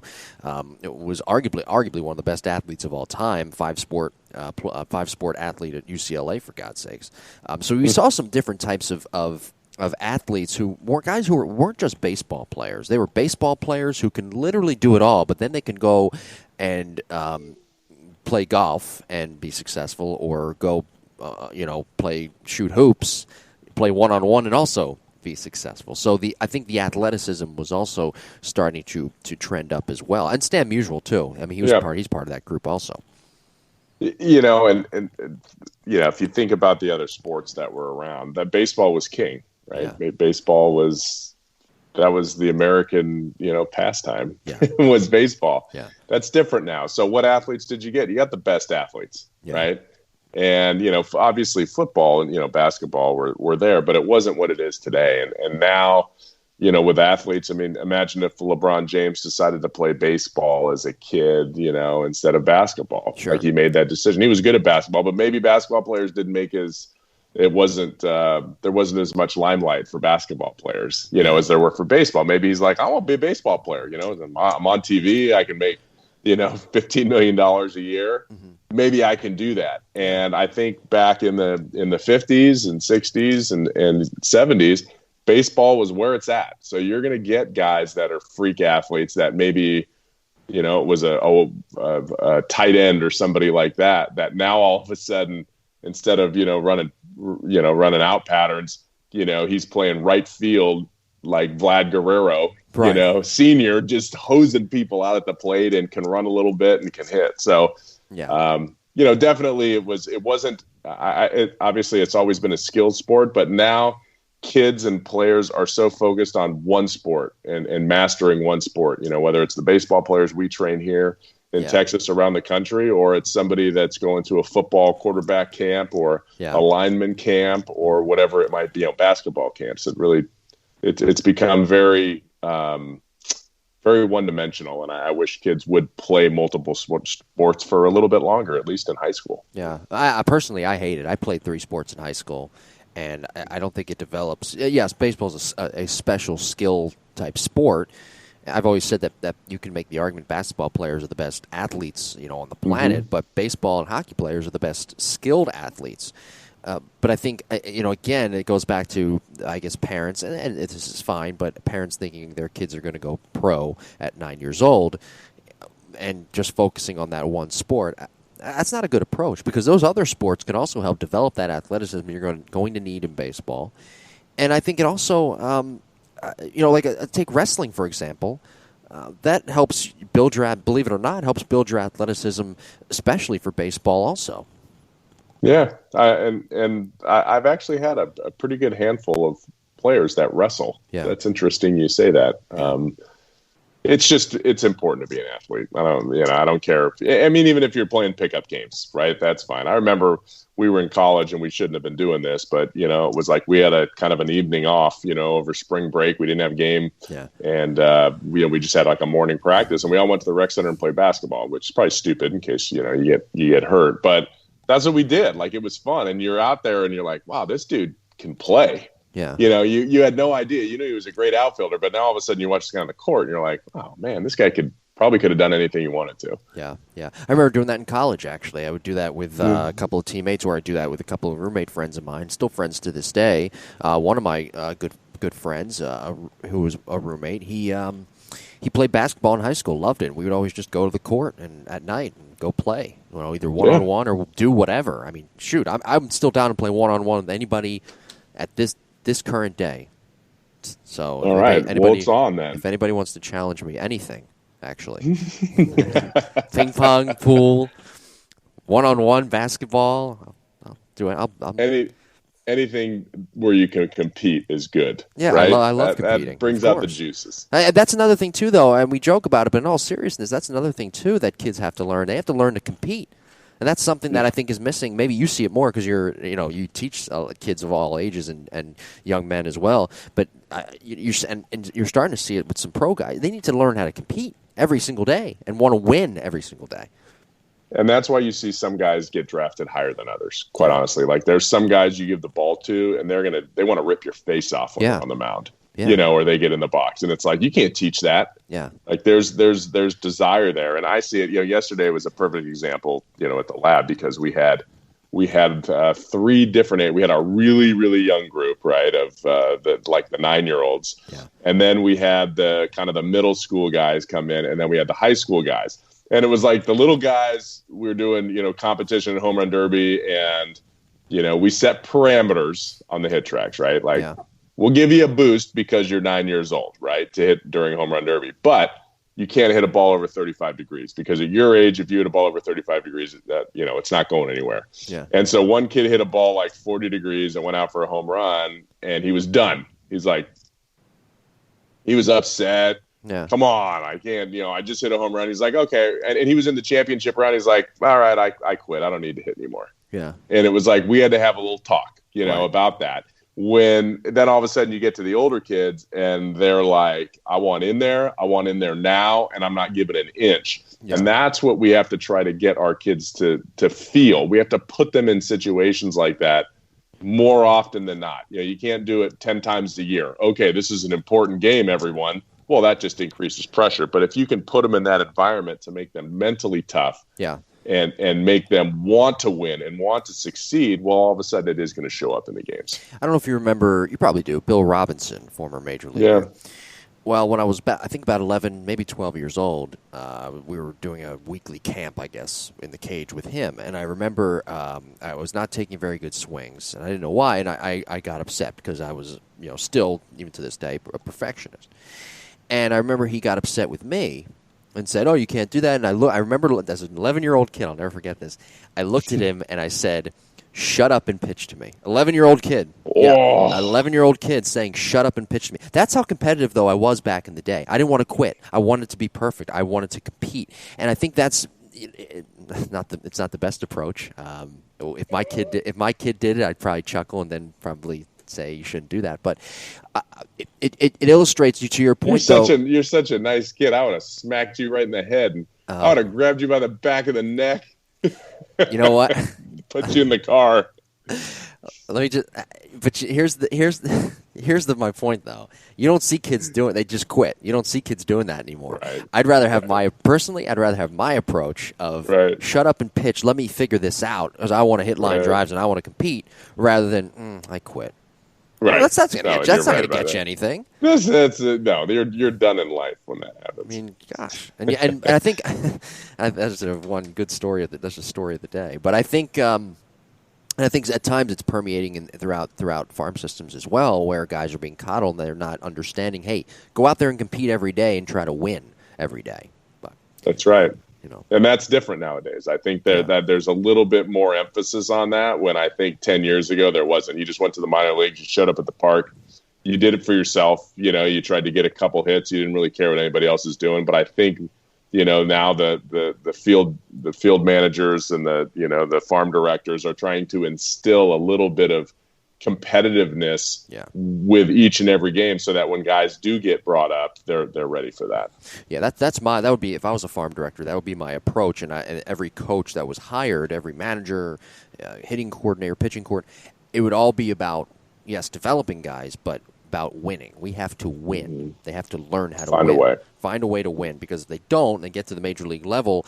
Speaker 1: was arguably one of the best athletes of all time, five-sport athlete at UCLA, for God's sakes. So we saw some different types of athletes who were guys who weren't just baseball players. They were baseball players who can literally do it all, but then they can go and play golf and be successful, or go shoot hoops, play one-on-one and also be successful. So I think the athleticism was also starting to trend up as well. And Stan Musial too. I mean, he's part of that group also.
Speaker 2: And if you think about the other sports that were around, that baseball was king, right? Yeah. Baseball was the American, pastime. Yeah. Was baseball. Yeah. That's different now. So what athletes did you get? You got the best athletes, right? And, obviously football and, basketball were there, but it wasn't what it is today. And now, with athletes, I mean, imagine if LeBron James decided to play baseball as a kid, instead of basketball. Sure. Like, he made that decision. He was good at basketball, but maybe basketball players didn't make there wasn't as much limelight for basketball players, as there were for baseball. Maybe he's like, I want to be a baseball player, I'm on TV, I can make, $15 million a year. Mm-hmm. Maybe I can do that. And I think back in the 50s and 60s and 70s, baseball was where it's at. So you're going to get guys that are freak athletes that maybe, it was a tight end or somebody like that now all of a sudden, instead of, running out patterns, he's playing right field like Vlad Guerrero, right. Senior, just hosing people out at the plate and can run a little bit and can hit. So, definitely it wasn't, obviously it's always been a skilled sport, but now kids and players are so focused on one sport and mastering one sport, whether it's the baseball players we train here in Texas, around the country, or it's somebody that's going to a football quarterback camp or a lineman camp or whatever it might be, basketball camps. It's become very, very one-dimensional, and I wish kids would play multiple sports for a little bit longer, at least in high school. Yeah,
Speaker 1: I personally hate it. I played 3 sports in high school, and I don't think it develops. Yes, baseball is a special skill type sport. I've always said that you can make the argument basketball players are the best athletes, on the planet, mm-hmm. but baseball and hockey players are the best skilled athletes. But I think, again, it goes back to, I guess, parents, and this is fine, but parents thinking their kids are going to go pro at 9 years old and just focusing on that one sport. That's not a good approach, because those other sports can also help develop that athleticism you're going to need in baseball. And I think it also, take wrestling, for example. That helps build believe it or not, helps build your athleticism, especially for baseball also.
Speaker 2: Yeah, I've actually had a pretty good handful of players that wrestle. Yeah. That's interesting you say that. It's important to be an athlete. I don't care. Even if you're playing pickup games, right? That's fine. I remember we were in college and we shouldn't have been doing this, but it was like we had a kind of an evening off, over spring break. We didn't have a game, and we just had like a morning practice, and we all went to the rec center and played basketball, which is probably stupid in case you get hurt, but that's what we did. Like, it was fun, and you're out there and you're like, wow, this dude can play. Yeah. You had no idea. You knew he was a great outfielder, but now all of a sudden you watch this guy on the court and you're like, oh man, this guy could have done anything he wanted to. Yeah. I remember doing that in college, actually. I would do that with a couple of teammates, or I'd do that with a couple of roommate friends of mine, still friends to this day. One of my good friends, who was a roommate, he played basketball in high school, loved it. We would always just go to the court and at night and go play, either one-on-one or do whatever. I mean, shoot, I'm still down to play one-on-one with anybody at this current day. So, all right, it's on then.
Speaker 1: If anybody wants to challenge me, anything, actually, ping pong, pool, one-on-one basketball, I'll do it.
Speaker 2: Anything where you can compete is good.
Speaker 1: Yeah,
Speaker 2: right?
Speaker 1: I love competing.
Speaker 2: That brings out the juices.
Speaker 1: That's another thing, too, though, and we joke about it, but in all seriousness, that's another thing, too, that kids have to learn. They have to learn to compete. And that's something that I think is missing. Maybe you see it more because you teach kids of all ages and young men as well. But you're starting to see it with some pro guys. They need to learn how to compete every single day and want to win every single day.
Speaker 2: And that's why you see some guys get drafted higher than others, quite honestly. Like there's some guys you give the ball to and they want to rip your face off when they're on the mound. Yeah. Or they get in the box. And it's like, you can't teach that.
Speaker 1: Yeah.
Speaker 2: Like there's desire there. And I see it, yesterday was a perfect example, at the lab because we had three different, we had a really, really young group, right, of the 9-year-olds.
Speaker 1: Yeah.
Speaker 2: And then we had the kind of the middle school guys come in, and then we had the high school guys. And it was like the little guys, we were doing, competition and home run derby, and, we set parameters on the hit tracks, right? Like, we'll give you a boost because you're 9 years old, right, to hit during home run derby. But you can't hit a ball over 35 degrees because at your age, if you hit a ball over 35 degrees, that it's not going anywhere.
Speaker 1: Yeah.
Speaker 2: And so one kid hit a ball like 40 degrees and went out for a home run, and he was done. He was upset.
Speaker 1: Yeah.
Speaker 2: Come on, I can't, I just hit a home run. He's like, okay. And he was in the championship round. He's like, all right, I quit. I don't need to hit anymore.
Speaker 1: Yeah.
Speaker 2: And it was like, we had to have a little talk,
Speaker 1: right.
Speaker 2: about that. When then all of a sudden you get to the older kids and they're like, I want in there now, and I'm not giving an inch. Yeah. And that's what we have to try to get our kids to feel. We have to put them in situations like that more often than not. You can't do it 10 times a year. Okay, this is an important game, everyone. Well, that just increases pressure. But if you can put them in that environment to make them mentally tough, and make them want to win and want to succeed, well, all of a sudden it is going to show up in the games.
Speaker 1: I don't know if you remember, you probably do, Bill Robinson, former major leaguer. Yeah. Well, when I was I think about 11, maybe 12 years old, we were doing a weekly camp, I guess, in the cage with him. And I remember I was not taking very good swings, and I didn't know why, and I got upset because I was, still, even to this day, a perfectionist. And I remember he got upset with me and said, "Oh, you can't do that." And I remember as an 11-year-old kid, I'll never forget this. I looked at him and I said, "Shut up and pitch to me." 11-year-old kid.
Speaker 2: Oh.
Speaker 1: Yeah, an 11-year-old kid saying, "Shut up and pitch to me." That's how competitive, though, I was back in the day. I didn't want to quit. I wanted to be perfect. I wanted to compete. And I think that's it's not the best approach. If my kid did it, I'd probably chuckle and then probably say you shouldn't do that. But it illustrates you to your point.
Speaker 2: You're such a nice kid. I would have smacked you right in the head, and I would have grabbed you by the back of the neck.
Speaker 1: You know what?
Speaker 2: Put you in the car.
Speaker 1: Let me just. But here's my point though. You don't see kids doing. They just quit. You don't see kids doing that anymore.
Speaker 2: Right.
Speaker 1: I'd rather have my approach of shut up and pitch. Let me figure this out because I want to hit line drives and I want to compete, rather than I quit.
Speaker 2: Right.
Speaker 1: Well, that's not going to get you anything.
Speaker 2: No, you're done in life when that happens.
Speaker 1: I mean, gosh, and I think that's one good story. That's a story of the day. But I think at times it's permeating throughout farm systems as well, where guys are being coddled and they're not understanding. Hey, go out there and compete every day and try to win every day. But
Speaker 2: that's right. And that's different nowadays. I think that there's a little bit more emphasis on that, when I think 10 years ago there wasn't. You just went to the minor leagues, you showed up at the park, you did it for yourself. You tried to get a couple hits. You didn't really care what anybody else is doing. But I think, now the field managers and the farm directors are trying to instill a little bit of competitiveness with each and every game, so that when guys do get brought up, they're ready for that.
Speaker 1: Yeah, that would be, if I was a farm director, that would be my approach. And every coach that was hired, every manager, hitting coordinator, pitching coordinator, it would all be about developing guys, but about winning. We have to win. Mm-hmm. They have to learn how to find a way to win, because if they don't, they get to the major league level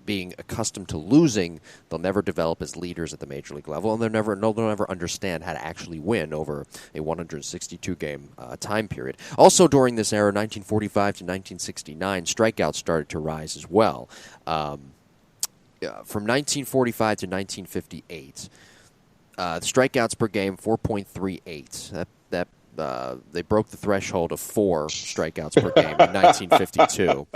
Speaker 1: being accustomed to losing, they'll never develop as leaders at the major league level, and they'll never understand how to actually win over a 162 game time period. Also during this era, 1945 to 1969, strikeouts started to rise as well. From 1945 to 1958, strikeouts per game 4.38. They broke the threshold of 4 strikeouts per game in 1952,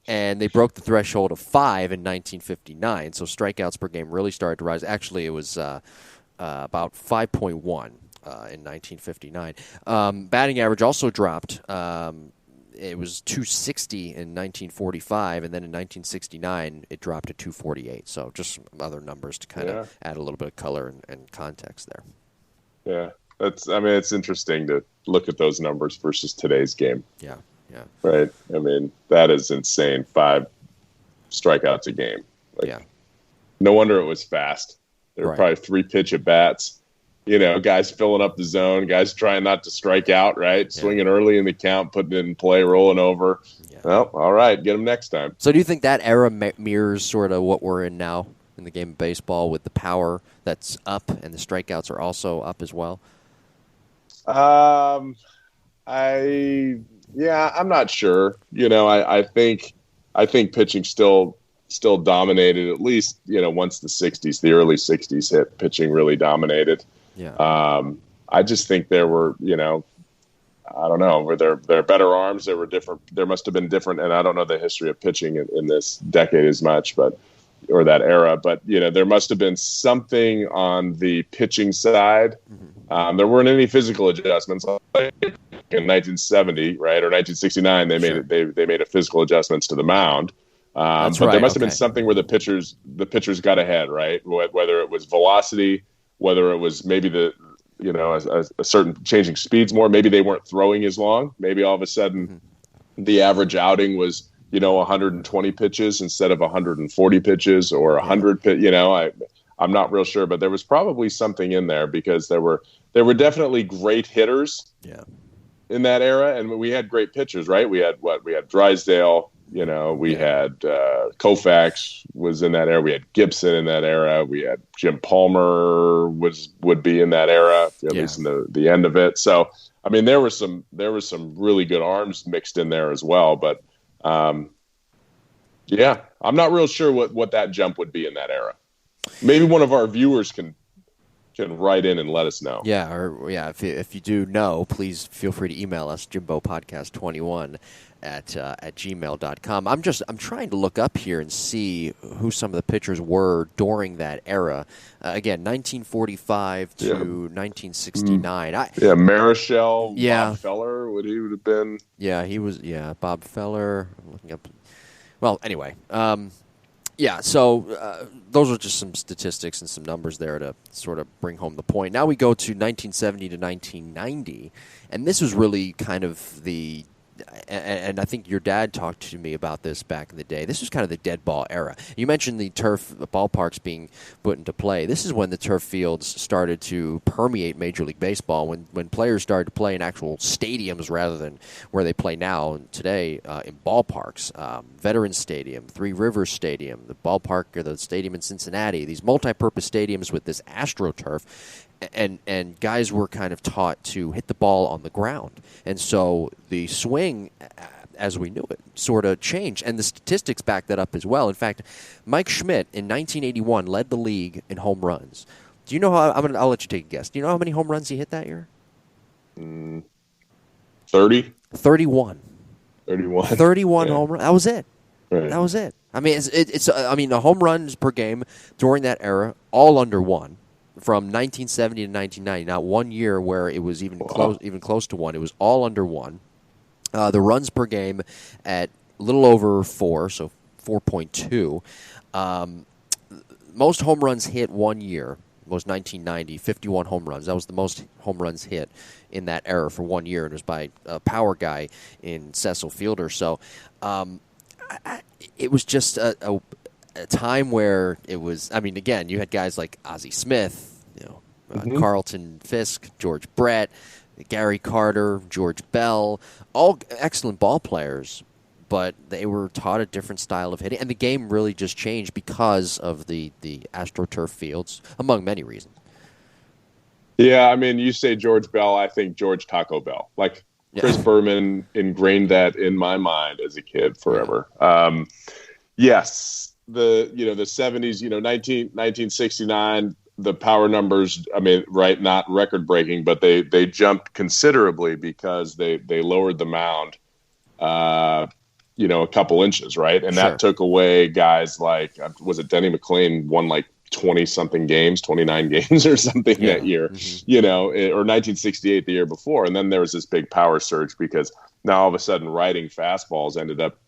Speaker 1: and they broke the threshold of 5 in 1959. So strikeouts per game really started to rise. Actually, it was about 5.1 in 1959. Batting average also dropped it was 260 in 1945, and then in 1969 it dropped to 248. So just some other numbers to kind of add a little bit of color and context there.
Speaker 2: Yeah, it's interesting to look at those numbers versus today's game.
Speaker 1: Yeah.
Speaker 2: Right. I mean, that is insane. 5 strikeouts a game. No wonder it was fast. There were probably 3 pitch at bats. Guys filling up the zone, guys trying not to strike out, right? Yeah. Swinging early in the count, putting it in play, rolling over. Yeah. Well, all right, get them next time.
Speaker 1: So do you think that era mirrors sort of what we're in now in the game of baseball with the power that's up and the strikeouts are also up as well?
Speaker 2: I'm not sure. I think pitching still dominated, at least, once the early 60s hit, pitching really dominated.
Speaker 1: Yeah.
Speaker 2: I just think there were, I don't know, were there better arms? There were different. There must have been different, and I don't know the history of pitching in this decade as much, or that era. But there must have been something on the pitching side. Mm-hmm. There weren't any physical adjustments. Like in 1970, right, or 1969, they made a physical adjustments to the mound. But there must have been something where the pitchers got ahead, right? Whether it was velocity, whether it was maybe a certain changing speeds more. Maybe they weren't throwing as long. Maybe all of a sudden the average outing was 120 pitches instead of 140 pitches or 100 I'm not real sure, but there was probably something in there because there were definitely great hitters in that era, and we had great pitchers, right? We had Drysdale. We had Koufax was in that era. We had Gibson in that era. We had Jim Palmer would be in that era, at least in the end of it. So, I mean, there was some really good arms mixed in there as well. But, I'm not real sure what that jump would be in that era. Maybe one of our viewers can write in and let us know.
Speaker 1: If you do know, please feel free to email us, JimboPodcast21 at gmail.com. I'm trying to look up here and see who some of the pitchers were during that era. Again, 1945 to 1969.
Speaker 2: Marichal, Bob Feller, would have been?
Speaker 1: Yeah, he was. Yeah, Bob Feller. I'm looking up. Well, anyway. So those are just some statistics and some numbers there to sort of bring home the point. Now we go to 1970 to 1990, and this was really kind of the and I think your dad talked to me about this back in the day. This was kind of the dead ball era. You mentioned the turf ballparks being put into play. This is when the turf fields started to permeate Major League Baseball, when players started to play in actual stadiums rather than where they play now today in ballparks. Veterans Stadium, Three Rivers Stadium, the ballpark or the stadium in Cincinnati, these multi-purpose stadiums with this AstroTurf. And guys were kind of taught to hit the ball on the ground. And so the swing, as we knew it, sort of changed. And the statistics back that up as well. In fact, Mike Schmidt in 1981 led the league in home runs. Do you know how? I'll let you take a guess. Do you know how many home runs he hit that year?
Speaker 2: 30?
Speaker 1: 31. 31 home runs. That was it.
Speaker 2: Right.
Speaker 1: That was it. I mean, it's the home runs per game during that era, all under one. From 1970 to 1990, not 1 year where it was even close to one. It was all under one. The runs per game at a little over 4, so 4.2. Most home runs hit 1 year was 1990, 51 home runs. That was the most home runs hit in that era for 1 year, and it was by a power guy in Cecil Fielder. So it was just a time where it was, I mean, again, you had guys like Ozzie Smith, Carlton Fisk, George Brett, Gary Carter, George Bell, all excellent ball players, but they were taught a different style of hitting, and the game really just changed because of the AstroTurf fields, among many reasons.
Speaker 2: Yeah, I mean, you say George Bell, I think George Taco Bell. Like, Chris Berman ingrained that in my mind as a kid forever. Yes. The 70s, 1969, the power numbers, I mean, right, not record breaking, but they jumped considerably because they lowered the mound a couple inches, right? And that took away guys like, was it Denny McLean won like 20 something games, 29 games or something that year, or 1968 the year before. And then there was this big power surge because Now all of a sudden riding fastballs ended up,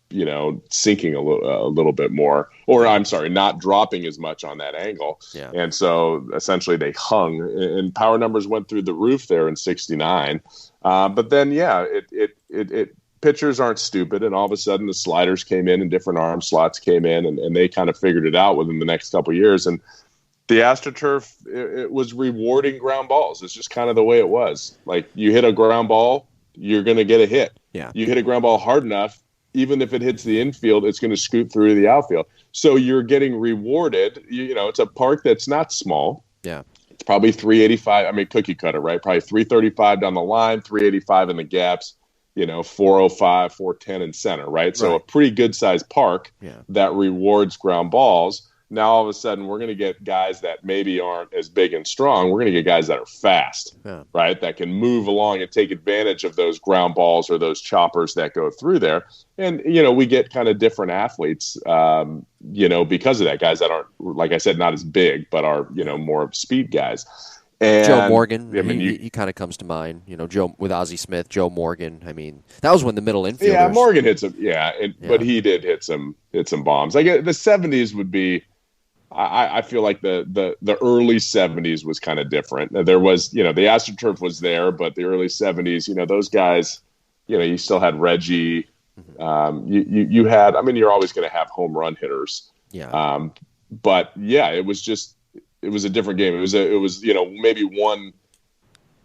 Speaker 2: sinking a little bit more, or I'm sorry, not dropping as much on that angle.
Speaker 1: Yeah.
Speaker 2: And so essentially they hung, and power numbers went through the roof there in '69. But then, pitchers aren't stupid, and all of a sudden the sliders came in and different arm slots came in, and they kind of figured it out within the next couple of years. And the AstroTurf, it was rewarding ground balls. It's just kind of the way it was. Like, you hit a ground ball, you're going to get a hit.
Speaker 1: Yeah.
Speaker 2: You hit a ground ball hard enough, even if it hits the infield, it's going to scoot through the outfield. So you're getting rewarded. It's a park that's not small.
Speaker 1: Yeah.
Speaker 2: It's probably 385. I mean, cookie cutter, right? Probably 335 down the line, 385 in the gaps, 405, 410 in center, right? So a pretty good sized park that rewards ground balls. Now, all of a sudden, we're going to get guys that maybe aren't as big and strong. We're going to get guys that are fast, right? That can move along and take advantage of those ground balls or those choppers that go through there. And, we get kind of different athletes, because of that. Guys that aren't, like I said, not as big, but are, more speed guys. And
Speaker 1: Joe Morgan, I mean, he kind of comes to mind. Joe with Ozzie Smith, Joe Morgan. I mean, that was when the middle infielders.
Speaker 2: Yeah, Morgan hit some. But he did hit some bombs. Like the '70s would be. I feel like the early '70s was kind of different. There was, the AstroTurf was there, but the early '70s, those guys, you still had Reggie. You had. I mean, you're always going to have home run hitters.
Speaker 1: Yeah.
Speaker 2: But yeah, it was a different game. It was maybe one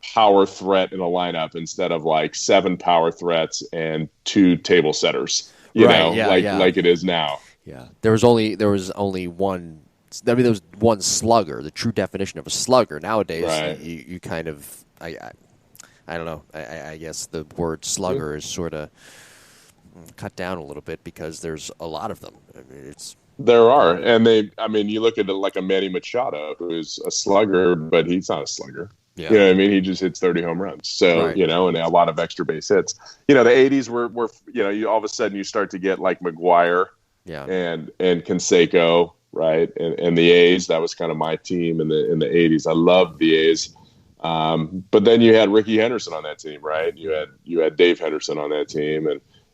Speaker 2: power threat in a lineup instead of like 7 power threats and 2 table setters. Like it is now.
Speaker 1: Yeah. There was only one. I mean, there was one slugger, the true definition of a slugger. Nowadays, you kind of, I don't know. I guess the word slugger is sort of cut down a little bit because there's a lot of them. I mean,
Speaker 2: there are, and you look at it like a Manny Machado, who's a slugger, but he's not a slugger. Yeah. You know what I mean? He just hits 30 home runs. So, and a lot of extra base hits. The 80s were you all of a sudden you start to get like McGuire and Canseco, right? And the A's, that was kind of my team in the 80s. I loved the A's. But then you had Ricky Henderson on that team, right? You had Dave Henderson on that team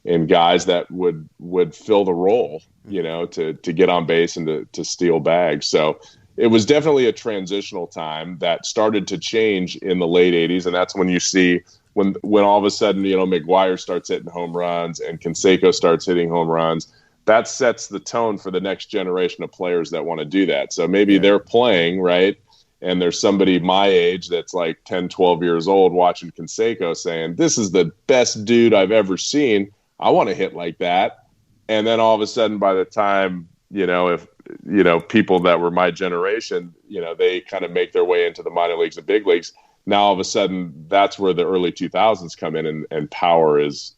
Speaker 2: and guys that would fill the role, to get on base and to steal bags. So it was definitely a transitional time that started to change in the late 80s. And that's when you see when all of a sudden, McGuire starts hitting home runs and Canseco starts hitting home runs. That sets the tone for the next generation of players that want to do that. So maybe they're playing, right? And there's somebody my age that's like 10, 12 years old watching Canseco saying, this is the best dude I've ever seen. I want to hit like that. And then all of a sudden, by the time, if, people that were my generation, they kind of make their way into the minor leagues and big leagues. Now, all of a sudden, that's where the early 2000s come in and power is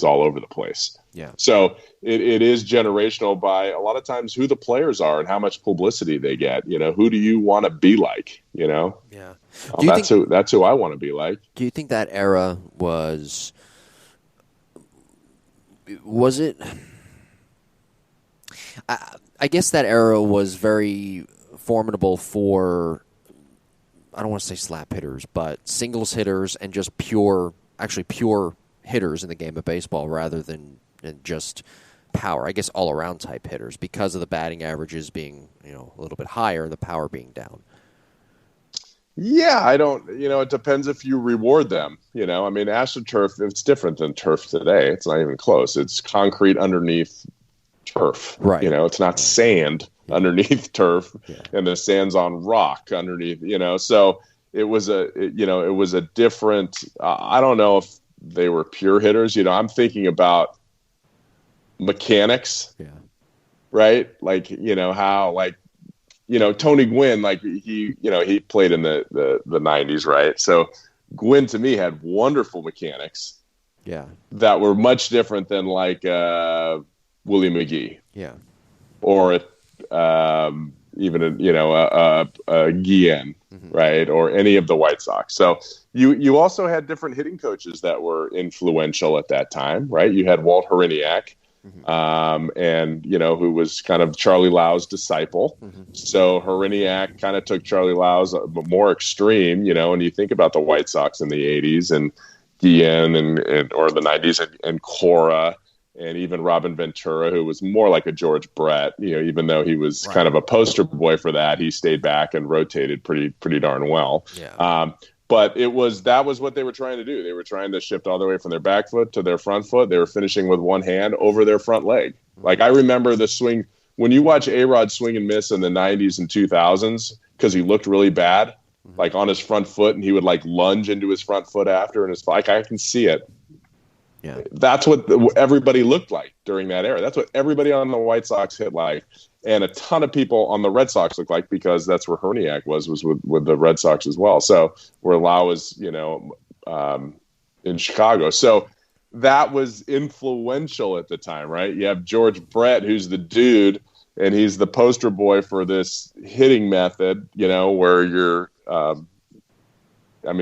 Speaker 2: all over the place.
Speaker 1: Yeah.
Speaker 2: So it is generational by a lot of times who the players are and how much publicity they get. Who do you want to be like? Yeah. That's who I want to be like.
Speaker 1: Do you think that era was it? I guess that era was very formidable for, I don't want to say slap hitters, but singles hitters and just pure hitters in the game of baseball rather than just power. I guess all-around type hitters because of the batting averages being, a little bit higher and the power being down.
Speaker 2: Yeah, I don't, it depends if you reward them. AstroTurf, it's different than turf today. It's not even close. It's concrete underneath turf.
Speaker 1: Right.
Speaker 2: It's not sand underneath turf and the sand's on rock underneath, So it was a different, I don't know if they were pure hitters. I'm thinking about mechanics.
Speaker 1: Yeah.
Speaker 2: Right? Like, how, like, Tony Gwynn, like he played in the 90s, right? So Gwynn to me had wonderful mechanics.
Speaker 1: Yeah.
Speaker 2: That were much different than like Willie McGee.
Speaker 1: Yeah.
Speaker 2: Or even a Guillen, right? Or any of the White Sox. So you also had different hitting coaches that were influential at that time, right? You had Walt Horiniak. And who was kind of Charlie Lau's disciple. So Horiniak kind of took Charlie Lau's more extreme, and you think about the White Sox in the 80s and Guillen and or the 90s and Cora and even Robin Ventura, who was more like a George Brett. Even though he was kind of a poster boy for that, he stayed back and rotated pretty darn well.
Speaker 1: Yeah.
Speaker 2: But that was what they were trying to do. They were trying to shift all the way from their back foot to their front foot. They were finishing with one hand over their front leg. Like, I remember the swing when you watch A-Rod swing and miss in the 90s and 2000s, because he looked really bad, like on his front foot, and he would like lunge into his front foot after, and it's like, I can see it.
Speaker 1: Yeah.
Speaker 2: That's what everybody looked like during that era. That's what everybody on the White Sox hit like. And a ton of people on the Red Sox looked like, because that's where Herniak was with the Red Sox as well. So where Lau was, in Chicago. So that was influential at the time, right? You have George Brett, who's the dude, and he's the poster boy for this hitting method, where you're,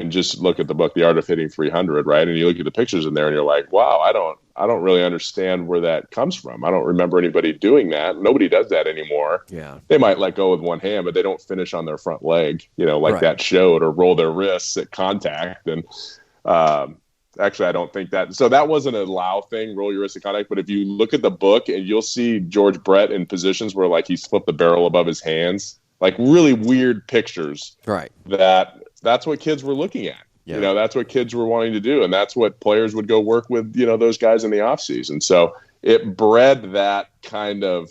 Speaker 2: just look at the book, The Art of Hitting 300, right? And you look at the pictures in there and you're like, wow, I don't really understand where that comes from. I don't remember anybody doing that. Nobody does that anymore.
Speaker 1: Yeah.
Speaker 2: They might let go with one hand, but they don't finish on their front leg, like
Speaker 1: Right.
Speaker 2: that showed, or roll their wrists at contact. And actually, I don't think that. So that wasn't a Lau thing, roll your wrist at contact. But if you look at the book, and you'll see George Brett in positions where like he's flipped the barrel above his hands, like really weird pictures.
Speaker 1: Right.
Speaker 2: That's what kids were looking at.
Speaker 1: Yeah.
Speaker 2: That's what kids were wanting to do. And that's what players would go work with, those guys in the off season. So it bred that kind of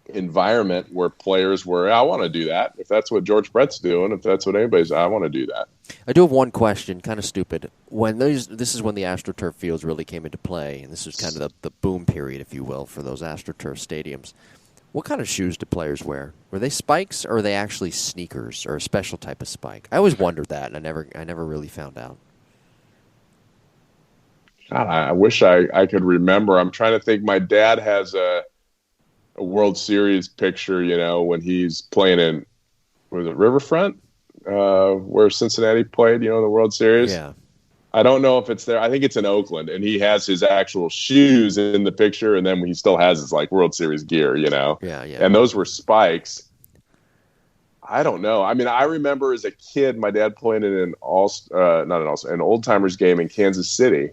Speaker 2: environment where players were, I want to do that. If that's what George Brett's doing, if that's what anybody's, I want to do that.
Speaker 1: I do have one question, kind of stupid. This is when the AstroTurf fields really came into play, and this was kind of the boom period, if you will, for those AstroTurf stadiums. What kind of shoes do players wear? Were they spikes, or are they actually sneakers, or a special type of spike? I always wondered that, and I never really found out.
Speaker 2: God, I wish I could remember. I'm trying to think. My dad has a World Series picture, when he's playing in, was it Riverfront, where Cincinnati played, the World Series?
Speaker 1: Yeah.
Speaker 2: I don't know if it's there. I think it's in Oakland, and he has his actual shoes in the picture, and then he still has his like World Series gear,
Speaker 1: Yeah.
Speaker 2: And those were spikes. I don't know. I remember as a kid, my dad playing in an old timers game in Kansas City,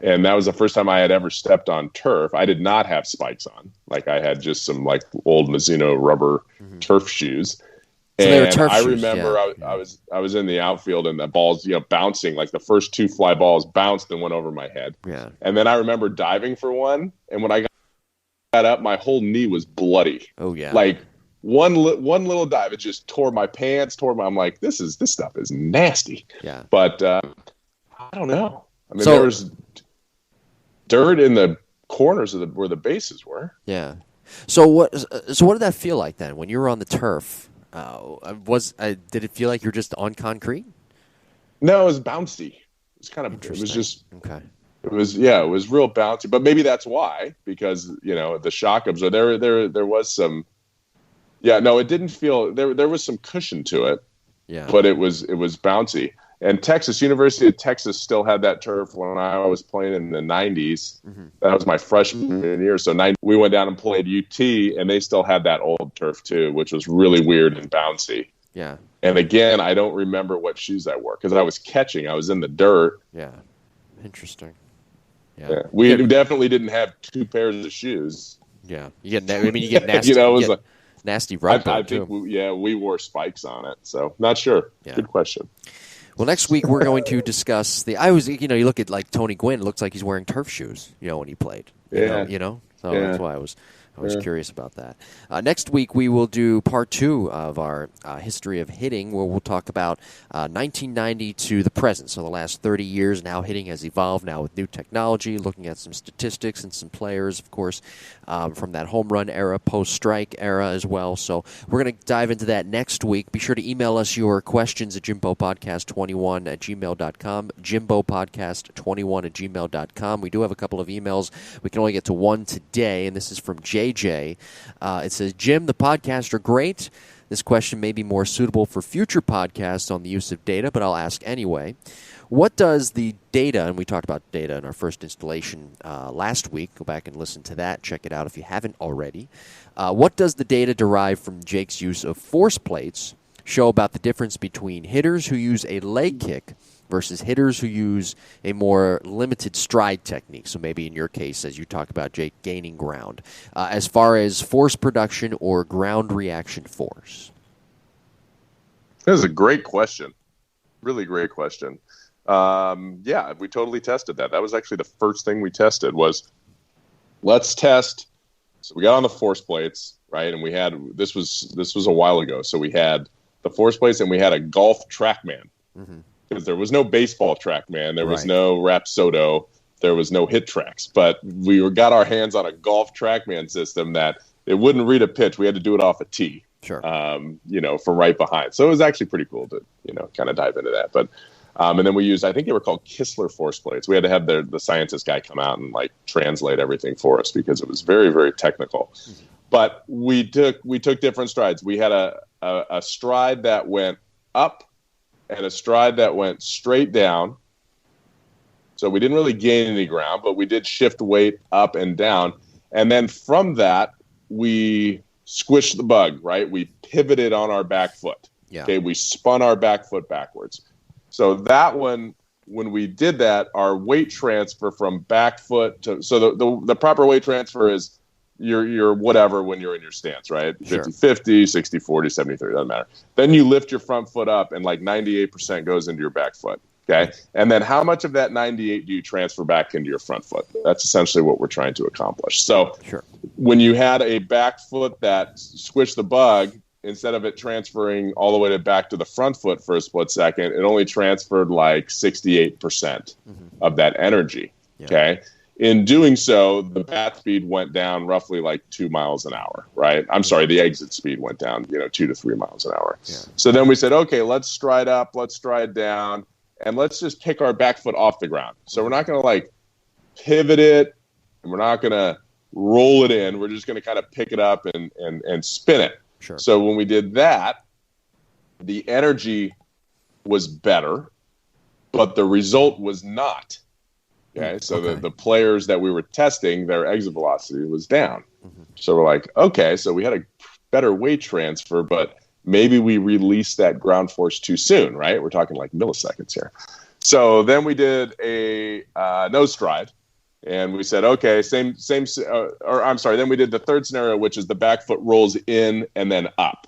Speaker 2: and that was the first time I had ever stepped on turf. I did not have spikes on; like I had just some like old Mizuno rubber turf shoes.
Speaker 1: So
Speaker 2: and
Speaker 1: they were turf
Speaker 2: I
Speaker 1: shoes,
Speaker 2: remember
Speaker 1: yeah.
Speaker 2: I was in the outfield, and the balls, bouncing, like the first two fly balls bounced and went over my head.
Speaker 1: Yeah.
Speaker 2: And then I remember diving for one, and when I got up, my whole knee was bloody.
Speaker 1: Oh yeah.
Speaker 2: Like one little dive, it just tore my pants, I'm like, this stuff is nasty.
Speaker 1: Yeah.
Speaker 2: But I don't know.
Speaker 1: So-
Speaker 2: there was dirt in the corners of where the bases were.
Speaker 1: Yeah. So what did that feel like then when you were on the turf? Did it feel like you're just on concrete?
Speaker 2: No, it was bouncy. It was just
Speaker 1: okay.
Speaker 2: It was real bouncy. But maybe that's why, because the shock absorber, there was some. Yeah, no, it didn't feel there was some cushion to it.
Speaker 1: Yeah.
Speaker 2: But it was bouncy. And University of Texas still had that turf when I was playing in the 90s. Mm-hmm. That was my freshman year. So we went down and played UT, and they still had that old turf too, which was really weird and bouncy.
Speaker 1: Yeah.
Speaker 2: And again, I don't remember what shoes I wore because I was catching. I was in the dirt.
Speaker 1: Yeah. Interesting. Yeah.
Speaker 2: We definitely didn't have two pairs of shoes.
Speaker 1: Yeah. You get nasty.
Speaker 2: It was
Speaker 1: nasty rub.
Speaker 2: I think we wore spikes on it. So not sure.
Speaker 1: Yeah.
Speaker 2: Good question.
Speaker 1: Well, next week we're going to discuss you look at like Tony Gwynn, it looks like he's wearing turf shoes, when he played. So that's why I was curious about that. Next week we will do part 2 of our history of hitting, where we'll talk about 1990 to the present, so the last 30 years and how hitting has evolved now with new technology, looking at some statistics and some players, of course, from that home run era, post-strike era as well. So we're going to dive into that next week. Be sure to email us your questions at jimbopodcast21@gmail.com, jimbopodcast21@gmail.com. We do have a couple of emails. We can only get to one today, and this is from JJ. It says, Jim, the podcasts are great. This question may be more suitable for future podcasts on the use of data, but I'll ask anyway. What does the data, and we talked about data in our first installation last week. Go back and listen to that. Check it out if you haven't already. What does the data derived from Jake's use of force plates show about the difference between hitters who use a leg kick versus hitters who use a more limited stride technique. So maybe in your case, as you talk about, Jake, gaining ground. As far as force production or ground reaction force?
Speaker 2: That is a great question. Really great question. Yeah, we totally tested that. That was actually the first thing we tested was let's test. So we got on the force plates, right? And we had, this was a while ago. So we had the force plates and we had a golf TrackMan. Because there was no baseball TrackMan, there was no Rapsodo, there was no hit tracks, but we got our hands on a golf TrackMan system that it wouldn't read a pitch. We had to do it off a tee, from right behind. So it was actually pretty cool to, kind of dive into that. But, and then we used, I think they were called Kistler force plates. We had to have the scientist guy come out and translate everything for us because it was very, very technical. But we took different strides. We had a stride that went up and a stride that went straight down. So we didn't really gain any ground, but we did shift weight up and down. And then from that, we squished the bug, right? We pivoted on our back foot.
Speaker 1: Yeah.
Speaker 2: Okay, we spun our back foot backwards. So that one, when we did that, our weight transfer from back foot to, so the proper weight transfer is your whatever when you're in your stance, right? 50-50, 60-40, 70-30, doesn't matter. Then you lift your front foot up and 98% goes into your back foot, okay? And then how much of that 98 do you transfer back into your front foot? That's essentially what we're trying to accomplish. So when you had a back foot that squished the bug, instead of it transferring all the way back to the front foot for a split second, it only transferred 68% of that energy, okay? In doing so, the bat speed went down roughly 2 miles an hour, right? I'm sorry, the exit speed went down, 2 to 3 miles an hour. Yeah. So then we said, okay, let's stride up, let's stride down, and let's just pick our back foot off the ground. So we're not going to pivot it, and we're not going to roll it in. We're just going to kind of pick it up and spin it.
Speaker 1: Sure.
Speaker 2: So when we did that, the energy was better, but the result was not. Okay, so the players that we were testing, their exit velocity was down. So we're like, okay, so we had a better weight transfer, but maybe we released that ground force too soon, right? We're talking milliseconds here. So then we did a nose stride, and we said, okay, then we did the third scenario, which is the back foot rolls in and then up.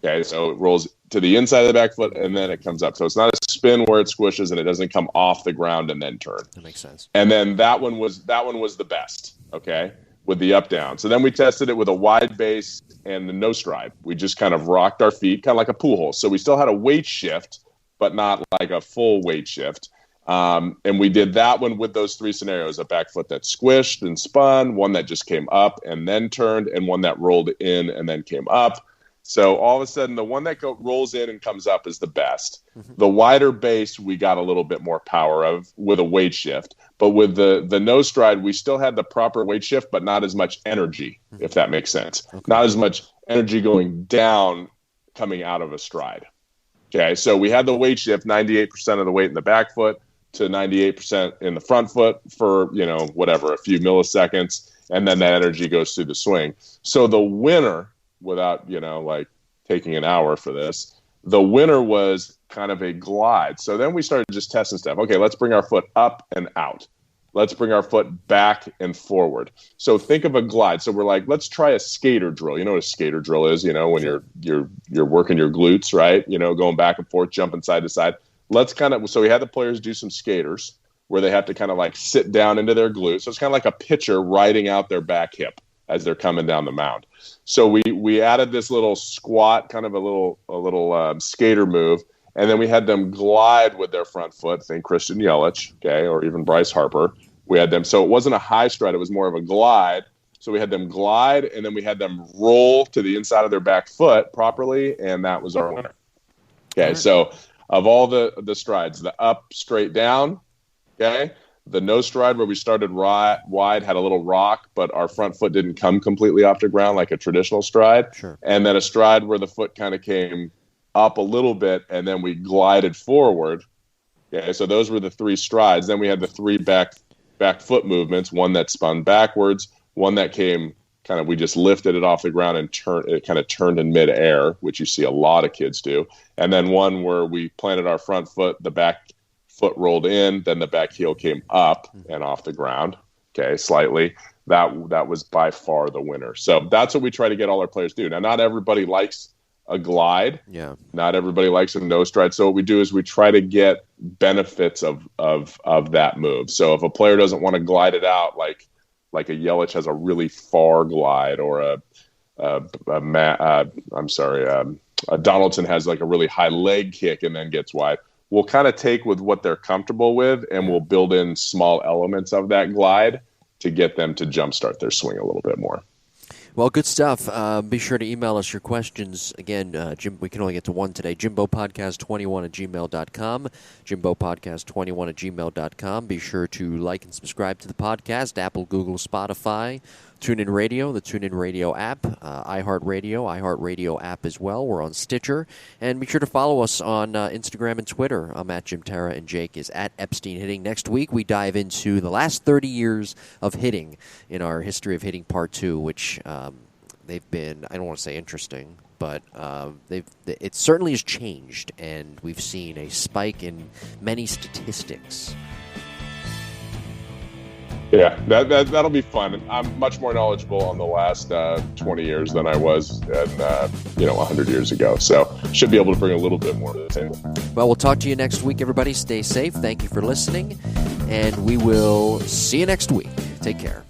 Speaker 2: Okay, so it rolls to the inside of the back foot and then it comes up. So it's not a spin where it squishes and it doesn't come off the ground and then turn.
Speaker 1: That makes sense.
Speaker 2: And then that one was the best, okay, with the up down. So then we tested it with a wide base and the no stride. We just kind of rocked our feet, kind of like a pool hole. So we still had a weight shift, but not like a full weight shift. And we did that one with those three scenarios: a back foot that squished and spun, one that just came up and then turned, and one that rolled in and then came up. So all of a sudden, the one that rolls in and comes up is the best. The wider base, we got a little bit more power of with a weight shift. But with the no stride, we still had the proper weight shift, but not as much energy, if that makes sense. Okay. Not as much energy going down coming out of a stride. Okay, so we had the weight shift, 98% of the weight in the back foot to 98% in the front foot for, a few milliseconds. And then that energy goes through the swing. So the winner, without, taking an hour for this, the winner was kind of a glide. So then we started just testing stuff. Okay, let's bring our foot up and out. Let's bring our foot back and forward. So think of a glide. So we're like, let's try a skater drill. You know what a skater drill is, when you're working your glutes, right? Going back and forth, jumping side to side. So we had the players do some skaters where they have to kind of sit down into their glutes. So it's kind of like a pitcher riding out their back hip as they're coming down the mound. So we added this little squat, kind of a little skater move, and then we had them glide with their front foot. Think Christian Yelich, okay, or even Bryce Harper. We had them, so it wasn't a high stride; it was more of a glide. So we had them glide, and then we had them roll to the inside of their back foot properly, and that was our winner. Okay, so of all the strides, the up, straight down, okay. The no stride where we started wide had a little rock, but our front foot didn't come completely off the ground like a traditional stride. Sure. And then a stride where the foot kind of came up a little bit and then we glided forward. Okay, so those were the three strides. Then we had the three back foot movements, one that spun backwards, one that came kind of, we just lifted it off the ground and turned in midair, which you see a lot of kids do. And then one where we planted our front foot, the back foot rolled in, then the back heel came up and off the ground, okay, slightly. That was by far the winner. So that's what we try to get all our players to do. Now, not everybody likes a glide.
Speaker 1: Yeah. Not
Speaker 2: everybody likes a nose stride. So what we do is we try to get benefits of that move. So if a player doesn't want to glide it out, like a Yelich has a really far glide, or a Donaldson has like a really high leg kick and then gets wide, we'll kind of take with what they're comfortable with, and we'll build in small elements of that glide to get them to jumpstart their swing a little bit more.
Speaker 1: Well, good stuff. Be sure to email us your questions. Again, Jim, we can only get to one today. JimboPodcast21@gmail.com. JimboPodcast21@gmail.com. Be sure to like and subscribe to the podcast. Apple, Google, Spotify, TuneIn Radio, the TuneIn Radio app, iHeartRadio app as well. We're on Stitcher. And be sure to follow us on Instagram and Twitter. I'm at Jim Terra, and Jake is at Epstein Hitting. Next week, we dive into the last 30 years of hitting in our History of Hitting Part 2, which they've been, I don't want to say interesting, but it certainly has changed, and we've seen a spike in many statistics.
Speaker 2: Yeah, that'll be fun. I'm much more knowledgeable on the last 20 years than I was 100 years ago. So should be able to bring a little bit more to the table.
Speaker 1: Well, we'll talk to you next week, everybody. Stay safe. Thank you for listening, and we will see you next week. Take care.